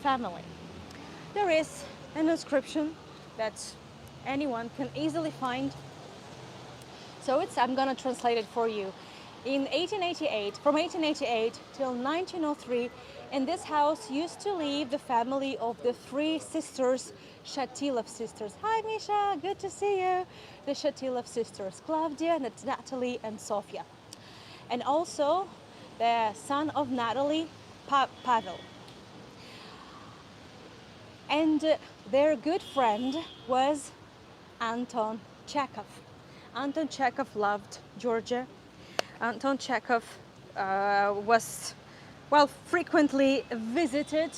family. There is an inscription that anyone can easily find. So I'm gonna translate it for you. From 1888 till 1903, in this house used to live the family of the three sisters, Shatilov sisters. Hi, Misha, good to see you. The Shatilov sisters, Claudia, Natalie, and Sofia. And also the son of Natalie, Pavel. And their good friend was Anton Chekhov. Anton Chekhov loved Georgia. Anton Chekhov was well, frequently visited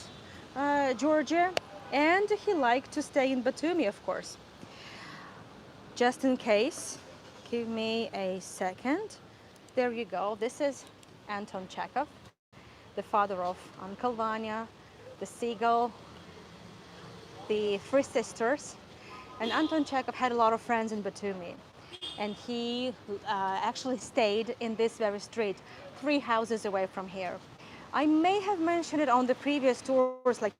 Georgia, and he liked to stay in Batumi, of course. Just in case, give me a second. There you go. This is Anton Chekhov, the father of Uncle Vanya, the seagull, the three sisters. And Anton Chekhov had a lot of friends in Batumi. And he actually stayed in this very street, 3 houses away from here. I may have mentioned it on the previous tours, like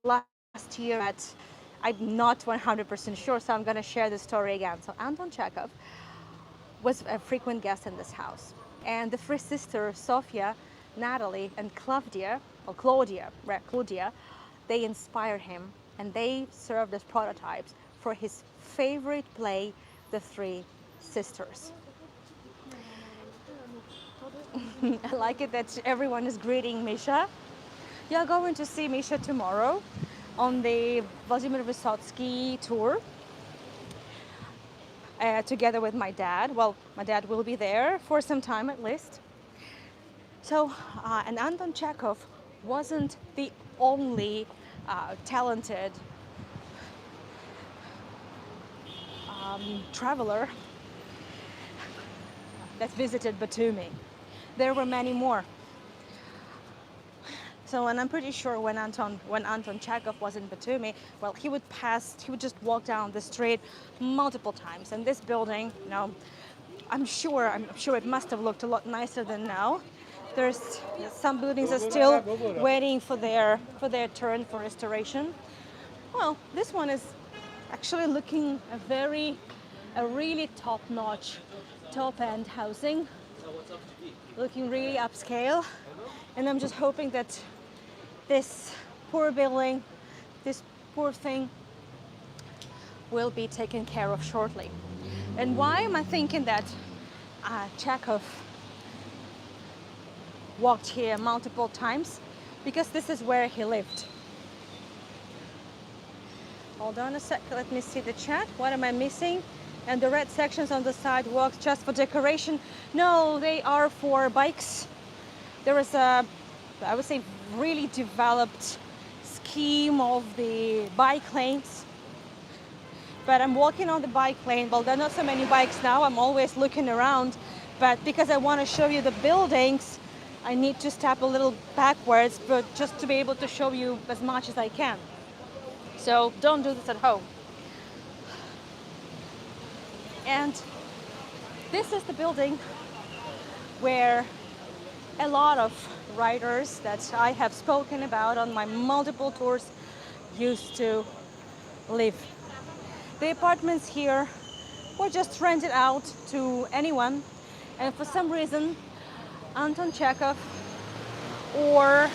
last year, but I'm not 100% sure, so I'm going to share the story again. So Anton Chekhov was a frequent guest in this house. And the three sisters, Sofia, Natalie, and Claudia, they inspired him, and they served as prototypes for his favorite play, The Three Sisters. I like it that everyone is greeting Misha. You're going to see Misha tomorrow on the Vladimir Vysotsky tour together with my dad. Well, my dad will be there for some time at least. So, and Anton Chekhov wasn't the only talented traveler that visited Batumi. There were many more. So, and I'm pretty sure when Anton Chekhov was in Batumi, well, he would just walk down the street multiple times. And this building, you know, I'm sure it must have looked a lot nicer than now. There's some buildings are still waiting for their turn for restoration. Well, this one is actually looking a really top-notch, top-end housing, looking really upscale. And I'm just hoping that this poor building, this poor thing, will be taken care of shortly. And why am I thinking that Chekhov walked here multiple times? Because this is where he lived. Hold on a sec, let me see the chat. What am I missing? And the red sections on the sidewalks just for decoration? No, they are for bikes. There is a, I would say, really developed scheme of the bike lanes. But I'm walking on the bike lane. Well, there are not so many bikes now. I'm always looking around. But because I want to show you the buildings, I need to step a little backwards, but just to be able to show you as much as I can. So don't do this at home. And this is the building where a lot of writers that I have spoken about on my multiple tours used to live. The apartments here were just rented out to anyone, and for some reason Anton Chekhov or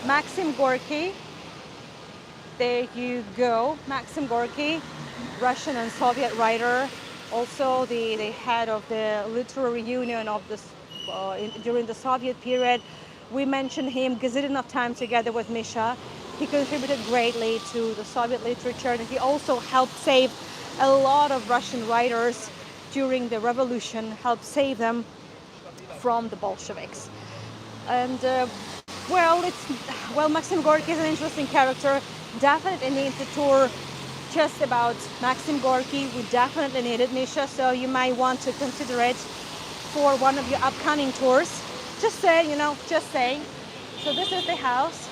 Maxim Gorky, there you go, Maxim Gorky, Russian and Soviet writer, also the head of the literary union of this during the Soviet period. We mentioned him gazillion of times together with Misha. He contributed greatly to the Soviet literature, and he also helped save a lot of Russian writers during the revolution, helped save them from the Bolsheviks. And Maxim Gorky is an interesting character. Definitely needs a tour just about Maxim Gorky. We definitely need it, Misha, so you might want to consider it for one of your upcoming tours. Just saying, you know, just saying. So this is the house.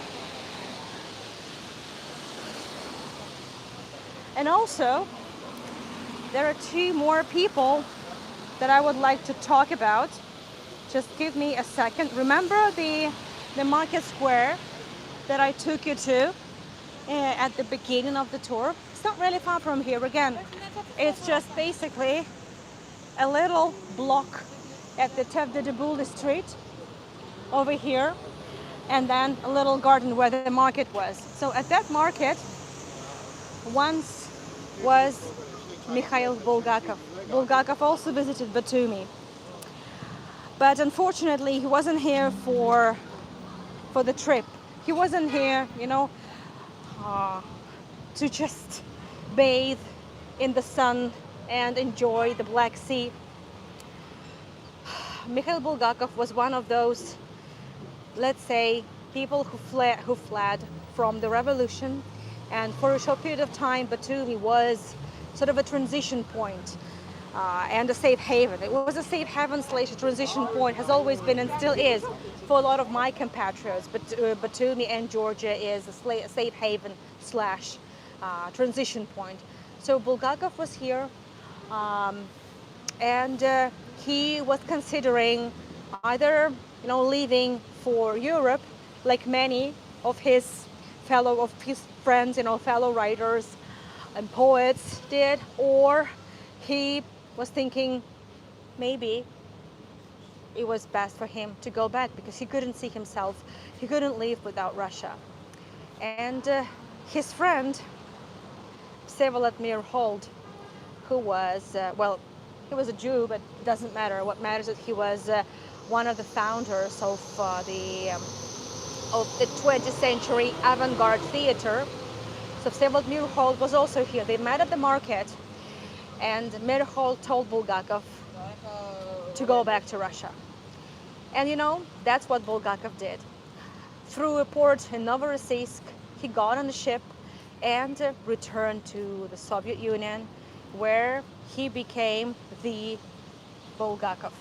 And also, there are 2 more people that I would like to talk about. Just give me a second. Remember the market square that I took you to at the beginning of the tour? It's not really far from here. Again, it's just basically a little block at the Tevde de Boule Street over here, and then a little garden where the market was. So at that market once was Mikhail Bulgakov. Bulgakov also visited Batumi, but unfortunately he wasn't here for the trip. He wasn't here, you know, to just bathe in the sun and enjoy the Black Sea. Mikhail Bulgakov was one of those, let's say, people who fled from the revolution. And for a short period of time, Batumi was sort of a transition point and a safe haven. It was a safe haven slash a transition point, has always been and still is for a lot of my compatriots. But Batumi and Georgia is a safe haven slash transition point. So Bulgakov was here, and he was considering either leaving for Europe, like many of his friends, fellow writers and poets did, or he was thinking maybe it was best for him to go back because he couldn't see himself, he couldn't live without Russia. And his friend, Vladimir Holt, who was, he was a Jew, but it doesn't matter. What matters is he was one of the founders of the 20th century avant-garde theater. So Vladimir Holt was also here. They met at the market, and Mir Holt told Bulgakov to go back to Russia. And that's what Bulgakov did. Through a port in Novorossiysk, he got on a ship and returned to the Soviet Union, where he became the Bulgakov,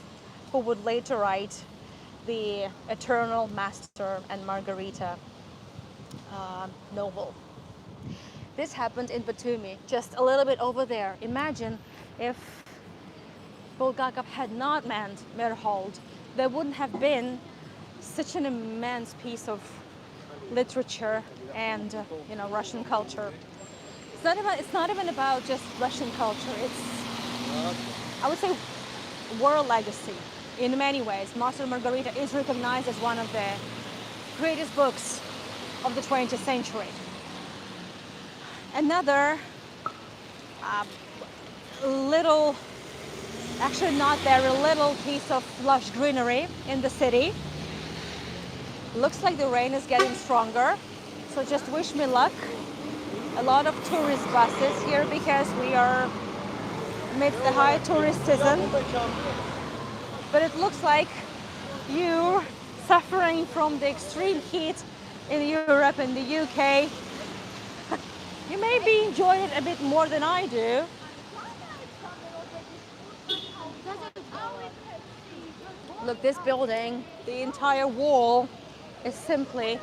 who would later write the Eternal Master and Margarita novel. This happened in Batumi, just a little bit over there. Imagine if Bulgakov had not met Mir Holt, there wouldn't have been such an immense piece of literature and Russian culture. It's not even about just Russian culture. It's, I would say, world legacy in many ways. Master and Margarita is recognized as one of the greatest books of the 20th century. Another little, actually not very little piece of lush greenery in the city. Looks like the rain is getting stronger, so just wish me luck. A lot of tourist buses here because we are amidst the high tourist season. But it looks like you're suffering from the extreme heat in Europe and the UK. You may be enjoying it a bit more than I do. Look, this building, the entire wall is simply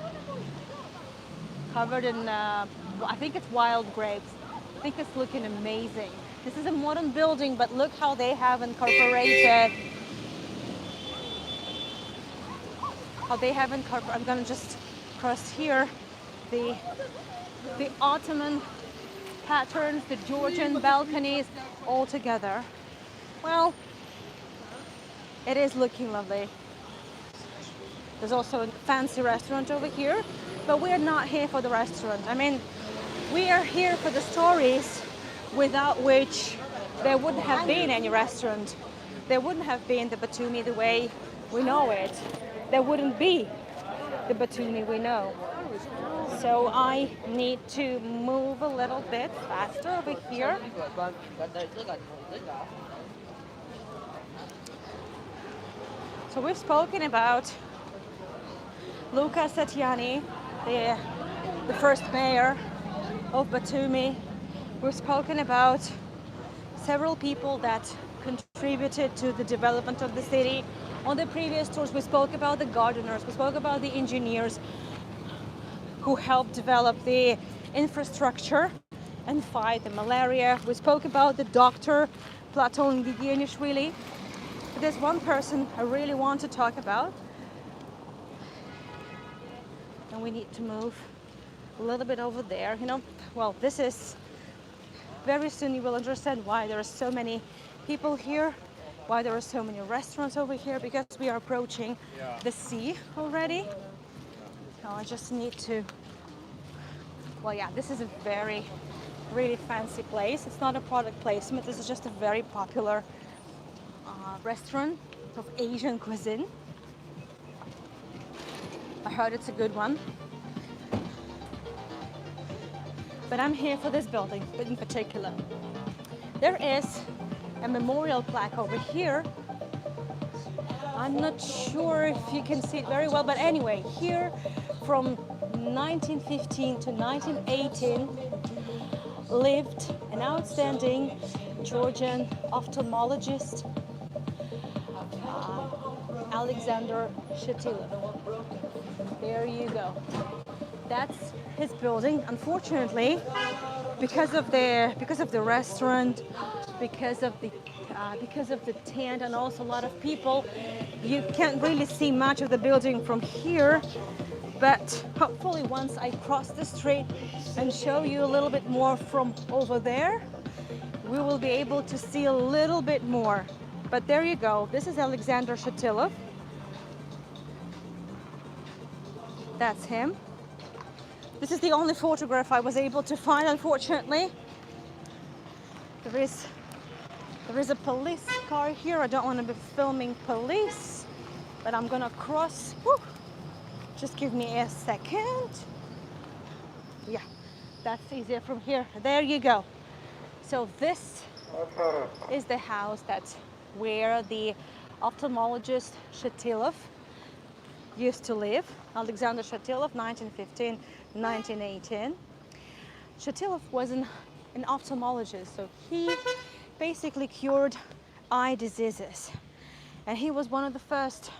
covered in, I think it's wild grapes. I think it's looking amazing. This is a modern building, but look how they have incorporated, I'm gonna just cross here, the Ottoman patterns, the Georgian balconies, all together. Well, it is looking lovely. There's also a fancy restaurant over here, but we're not here for the restaurant. I mean, we are here for the stories without which there wouldn't have been any restaurant. There wouldn't have been the Batumi the way we know it. There wouldn't be the Batumi we know. So I need to move a little bit faster over here. So we've spoken about Luca Setiani, the first mayor of Batumi. We've spoken about several people that contributed to the development of the city. On the previous tours, we spoke about the gardeners, we spoke about the engineers who helped develop the infrastructure and fight the malaria. We spoke about the doctor, Platon Gigianishvili. But there's one person I really want to talk about. And we need to move a little bit over there. Well, this is, very soon you will understand why there are so many people here, why there are so many restaurants over here, because we are approaching the sea already. Now I just need to, this is a really fancy place. It's not a product placement, this is just a very popular restaurant of Asian cuisine. I heard it's a good one. But I'm here for this building in particular. There is a memorial plaque over here. I'm not sure if you can see it very well, but anyway, here from 1915 to 1918 lived an outstanding Georgian ophthalmologist, Alexander Shatilov. There you go. That's his building. Unfortunately, because of the restaurant, because of the tent, and also a lot of people, you can't really see much of the building from here. But hopefully, once I cross the street and show you a little bit more from over there, we will be able to see a little bit more. But there you go. This is Alexander Shatilov. That's him. This is the only photograph I was able to find, unfortunately. There is a police car here. I don't want to be filming police, but I'm gonna cross. Woo. Just give me a second. Yeah, that's easier from here. There you go. So this is the house that's where the ophthalmologist Shatilov used to live. Alexander Shatilov, 1915, 1918. Shatilov was an ophthalmologist, so he basically cured eye diseases. And he was one of the first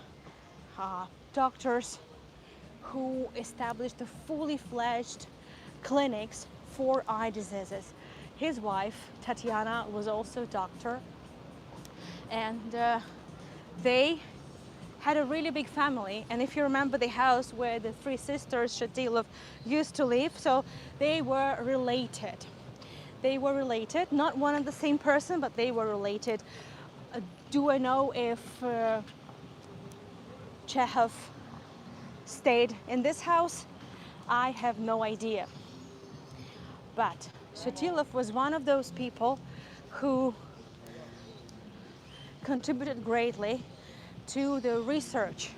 doctors who established the fully fledged clinics for eye diseases. His wife, Tatiana, was also a doctor. And they had a really big family. And if you remember the house where the three sisters Shatilov used to live, so they were related. They were related, not one and the same person, but they were related. Do I know if Chekhov stayed in this house? I have no idea. But Shatilov was one of those people who contributed greatly to the research,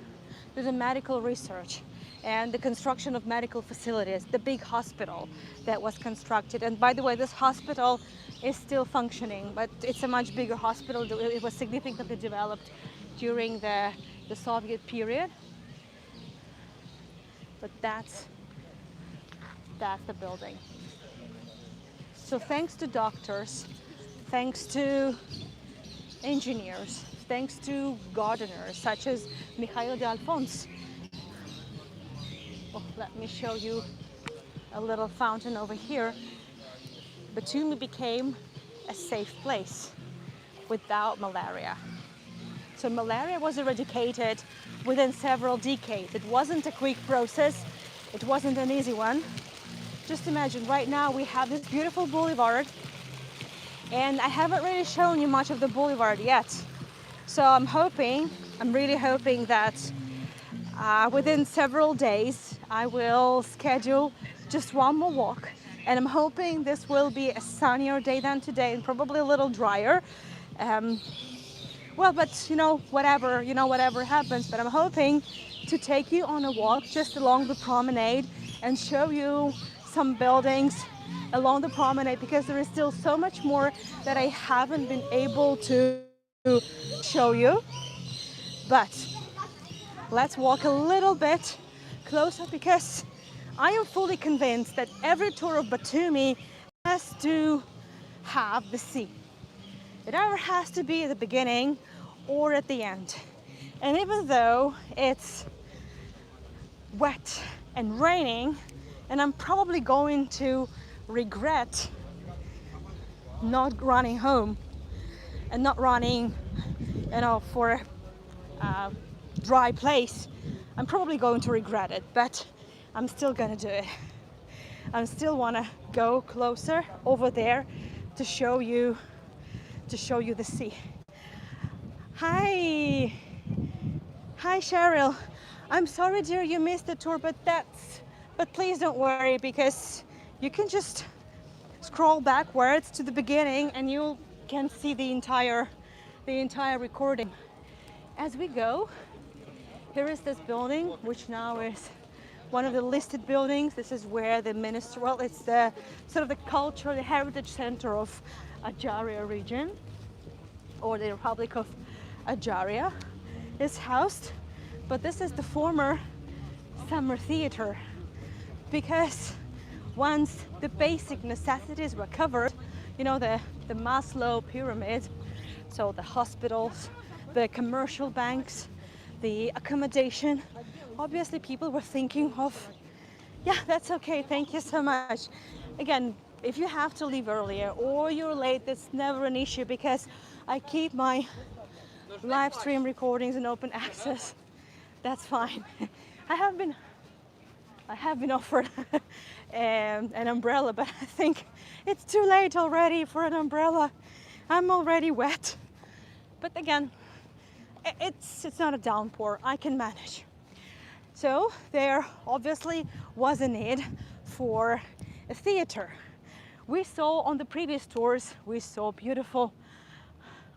to the medical research and the construction of medical facilities, the big hospital that was constructed. And by the way, this hospital is still functioning, but it's a much bigger hospital. It was significantly developed during the Soviet period. But that's the building. So thanks to doctors, thanks to engineers, thanks to gardeners such as Mikhail de Alphonse. Oh, let me show you a little fountain over here. Batumi became a safe place without malaria. So malaria was eradicated within several decades. It wasn't a quick process. It wasn't an easy one. Just imagine, right now we have this beautiful boulevard, and I haven't really shown you much of the boulevard yet. So I'm really hoping that within several days I will schedule just one more walk, and I'm hoping this will be a sunnier day than today and probably a little drier. Well, but whatever happens, but I'm hoping to take you on a walk just along the promenade and show you some buildings along the promenade, because there is still so much more that I haven't been able to show you. But let's walk a little bit closer, because I am fully convinced that every tour of Batumi has to have the sea. It either has to be at the beginning or at the end. And even though it's wet and raining, and I'm probably going to regret not running home and not running, for a dry place, I'm probably going to regret it, but I'm still gonna do it. I still wanna go closer over there to show you the sea. Hi Cheryl. I'm sorry, dear, you missed the tour, but please don't worry, because you can just scroll backwards to the beginning and you can see the entire recording. As we go, here is this building, which now is one of the listed buildings. This is where the minister, well, it's the sort of the cultural, the heritage center of Adjaria region, or the Republic of Adjaria, is housed. But this is the former summer theater, because once the basic necessities were covered, you know, the Maslow pyramid, so the hospitals, the commercial banks, the accommodation, obviously people were thinking of, yeah, that's okay, thank you so much. Again, if you have to leave earlier or you're late, that's never an issue, because I keep my live stream recordings in open access. That's fine. I have been offered an umbrella, but I think it's too late already for an umbrella. I'm already wet. But again, it's not a downpour. I can manage. So there obviously was a need for a theater. We saw on the previous tours, we saw beautiful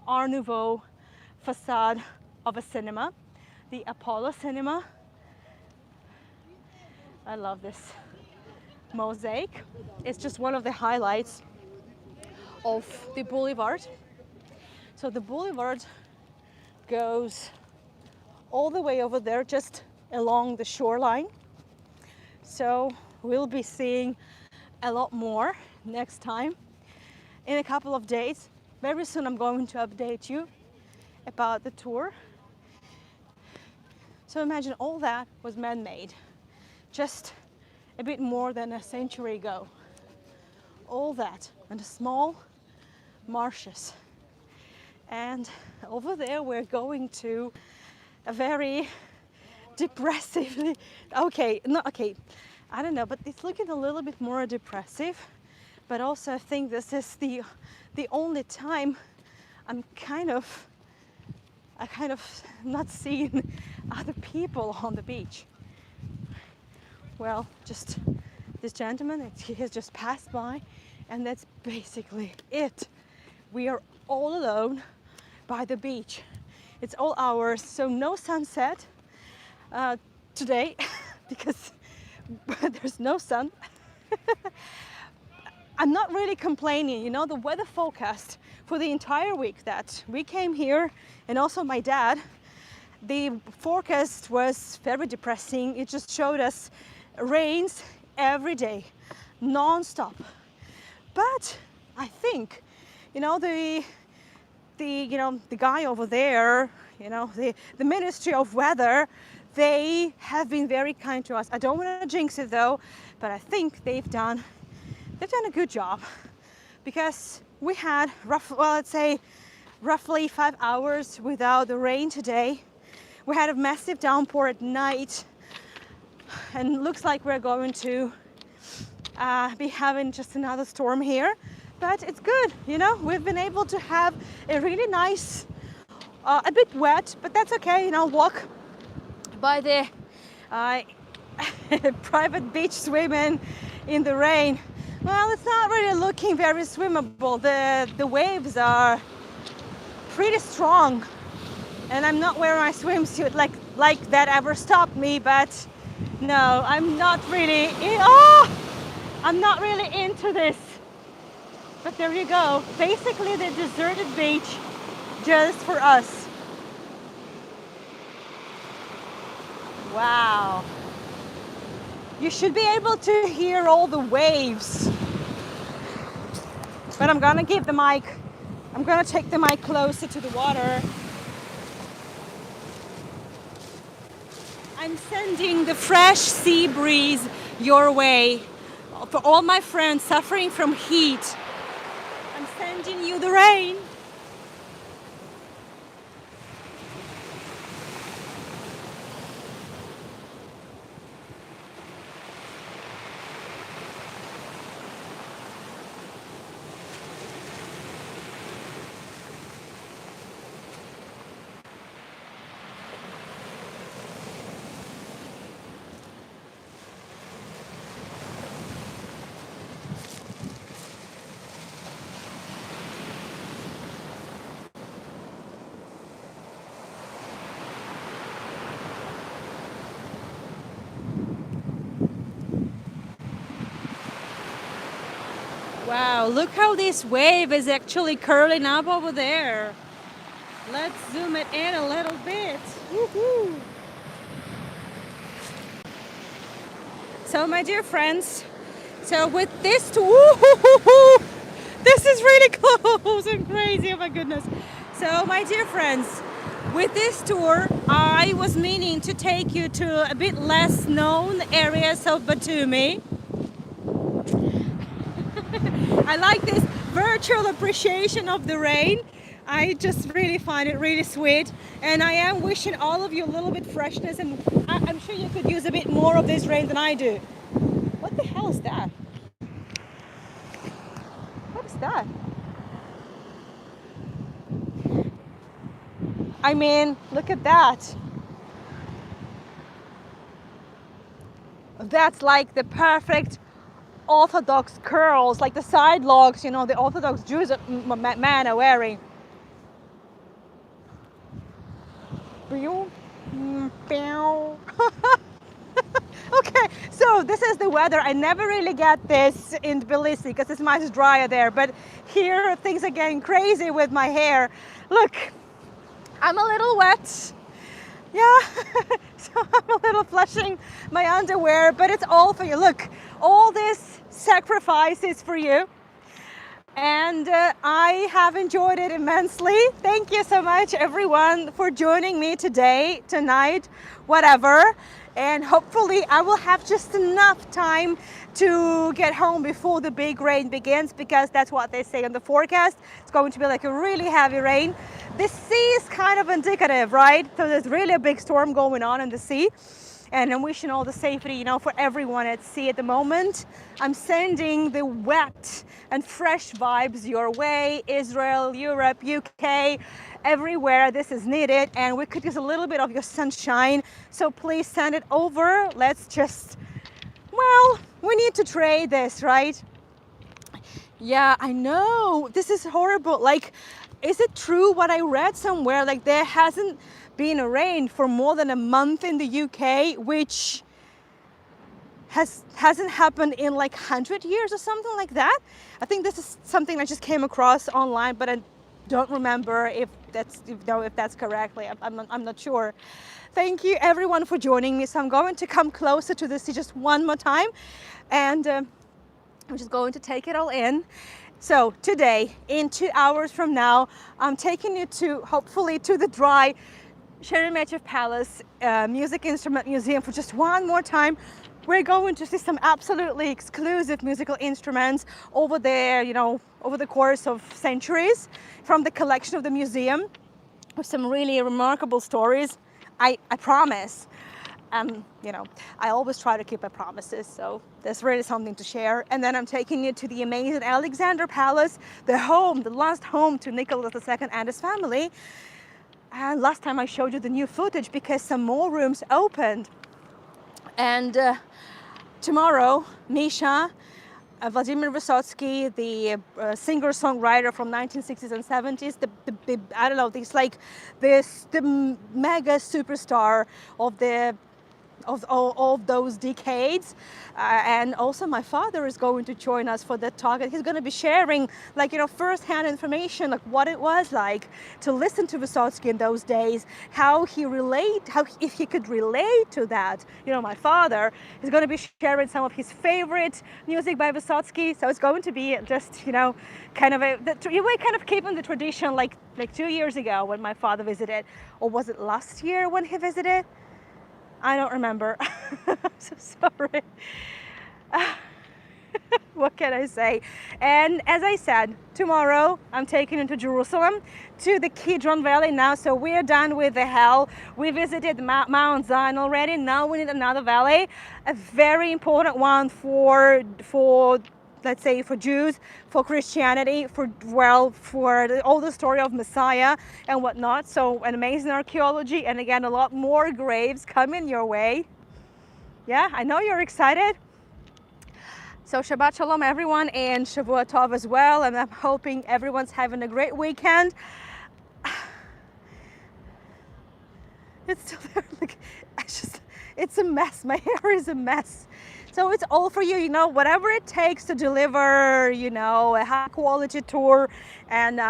Art Nouveau facade of a cinema, the Apollo Cinema. I love this mosaic. It's just one of the highlights of the boulevard. So the boulevard goes all the way over there, just along the shoreline. So we'll be seeing a lot more next time in a couple of days. Very soon I'm going to update you about the tour. So imagine all that was man-made just a bit more than a century ago. All that and small marshes. And over there we're going to a very depressively, okay, I don't know, but it's looking a little bit more depressive. But also I think this is the only time I kind of not seeing other people on the beach. Well, just this gentleman, he has just passed by, and that's basically it. We are all alone by the beach. It's all ours, so no sunset today because there's no sun. I'm not really complaining, you know, the weather forecast for the entire week that we came here, and also my dad, the forecast was very depressing. It just showed us rains every day, non-stop. But I think, you know, the guy over there, you know, the Ministry of Weather, they have been very kind to us. I don't want to jinx it though, but I think they've done a good job, because we had roughly 5 hours without the rain today. We had a massive downpour at night, and looks like we're going to be having just another storm here. But it's good, you know, we've been able to have a really nice, a bit wet, but that's okay, you know, walk by the private beach swimming in the rain. Well, it's not really looking very swimmable. The waves are pretty strong, and I'm not wearing my swimsuit like that ever stopped me. But no, I'm not really I'm not really into this. But there you go, basically the deserted beach just for us. Wow, you should be able to hear all the waves. But I'm gonna take the mic closer to the water. I'm sending the fresh sea breeze your way. For all my friends suffering from heat, I'm sending you the rain. Wow, look how this wave is actually curling up over there. Let's zoom it in a little bit. Woohoo! So my dear friends, so with this this is really close and crazy, oh my goodness. So my dear friends, with this tour, I was meaning to take you to a bit less known areas of Batumi. I like this virtual appreciation of the rain. I just really find it really sweet, and I am wishing all of you a little bit freshness, and I'm sure you could use a bit more of this rain than I do. What the hell is that? What is that? I mean, look at that. That's like the perfect Orthodox curls, like the side locks, you know, the Orthodox Jews men are wearing. Okay, so this is the weather. I never really get this in Tbilisi because it's much drier there, but here things are getting crazy with my hair. Look, I'm a little wet. Yeah, so I'm a little flushing my underwear, but it's all for you. Look, all this sacrifice is for you. And I have enjoyed it immensely. Thank you so much, everyone, for joining me today, tonight, whatever. And hopefully I will have just enough time to get home before the big rain begins, because that's what they say in the forecast. It's going to be like a really heavy rain. The sea is kind of indicative, right? So there's really a big storm going on in the sea. And I'm wishing all the safety, you know, for everyone at sea at the moment. I'm sending the wet and fresh vibes your way. Israel, Europe, UK, everywhere this is needed. And we could use a little bit of your sunshine. So please send it over. Let's just, well, we need to trade this, right? Yeah, I know. This is horrible. Like, is it true what I read somewhere? Like, there hasn't been a rain for more than a month in the UK, which hasn't happened in like 100 years or something like that. I think this is something I just came across online, but I don't remember if that's correctly. I'm not sure. Thank you everyone for joining me. So I'm going to come closer to the sea just one more time, and I'm just going to take it all in. So today, in 2 hours from now, I'm taking you to, hopefully, to the dry Sheremetyevo Palace Music Instrument Museum for just one more time. We're going to see some absolutely exclusive musical instruments over there, you know, over the course of centuries from the collection of the museum, with some really remarkable stories. I promise. You know, I always try to keep my promises, so there's really something to share. And then I'm taking you to the amazing Alexander Palace, the last home to Nicholas II and his family. And last time I showed you the new footage because some more rooms opened. And tomorrow, Misha, Vladimir Vysotsky, the singer-songwriter from 1960s and 70s, the I don't know, the mega superstar of of those decades, and also my father is going to join us for that talk, and he's going to be sharing, like, you know, first-hand information, like what it was like to listen to Vysotsky in those days, if he could relate to that. You know, my father is going to be sharing some of his favorite music by Vysotsky, so it's going to be just, you know, kind of we're kind of keeping the tradition, like 2 years ago when my father visited, or was it last year when he visited? I don't remember. I'm so sorry. What can I say? And as I said, tomorrow I'm taking you to Jerusalem, to the Kidron Valley now. So we're done with the hell. We visited Mount Zion already. Now we need another valley, a very important one for let's say, for Jews, for Christianity, for all the story of Messiah and whatnot. So an amazing archaeology, and again, a lot more graves coming your way. Yeah, I know you're excited. So Shabbat Shalom, everyone, and Shavua Tov as well. And I'm hoping everyone's having a great weekend. It's still there. Like, it's a mess. My hair is a mess. So it's all for you, you know, whatever it takes to deliver, you know, a high quality tour and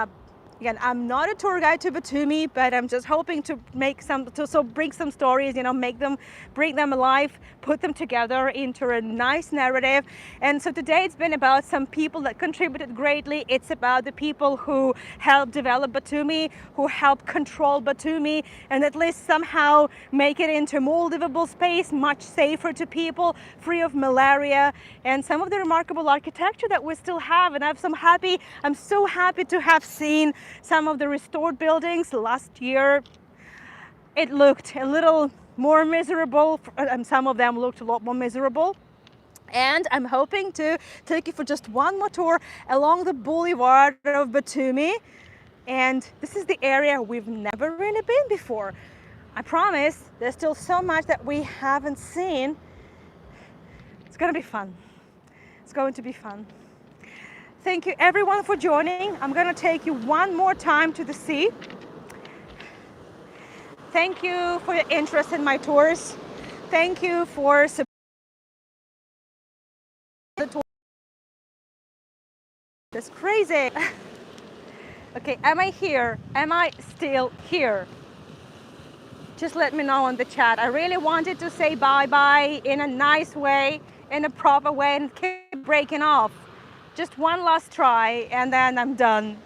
Again, I'm not a tour guide to Batumi, but I'm just hoping to make bring some stories, bring them alive, put them together into a nice narrative. And so today it's been about some people that contributed greatly. It's about the people who helped develop Batumi, who helped control Batumi, and at least somehow make it into a more livable space, much safer to people, free of malaria, and some of the remarkable architecture that we still have. And I'm so happy to have seen some of the restored buildings. Last year it looked a little more miserable, and some of them looked a lot more miserable. And I'm hoping to take you for just one more tour along the boulevard of Batumi. And this is the area we've never really been before. I promise there's still so much that we haven't seen. It's gonna be fun. It's going to be fun. Thank you everyone for joining. I'm gonna take you one more time to the sea. Thank you for your interest in my tours. Thank you for the tour. That's crazy. Okay, am I here? Am I still here? Just let me know in the chat. I really wanted to say bye-bye in a nice way, in a proper way, and keep breaking off. Just one last try, and then I'm done.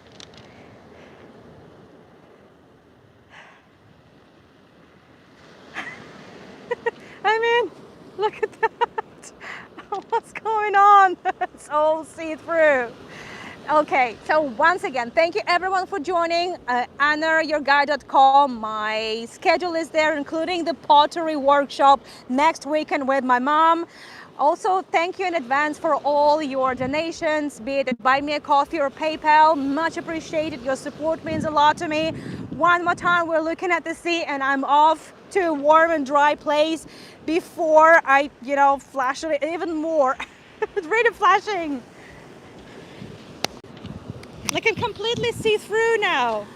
I mean, look at that. What's going on? It's all see-through. Okay, so once again, thank you everyone for joining. AnnaYourGuide.com. My schedule is there, including the pottery workshop next weekend with my mom. Also, thank you in advance for all your donations, be it Buy Me a Coffee or PayPal. Much appreciated. Your support means a lot to me. One more time, we're looking at the sea, and I'm off to a warm and dry place before I, flash it even more. It's really flashing. I can completely see through now.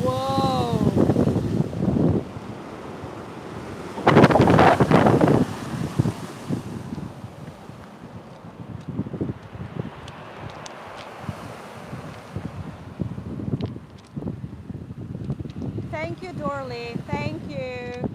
Whoa. Thank you, Dorley. Thank you.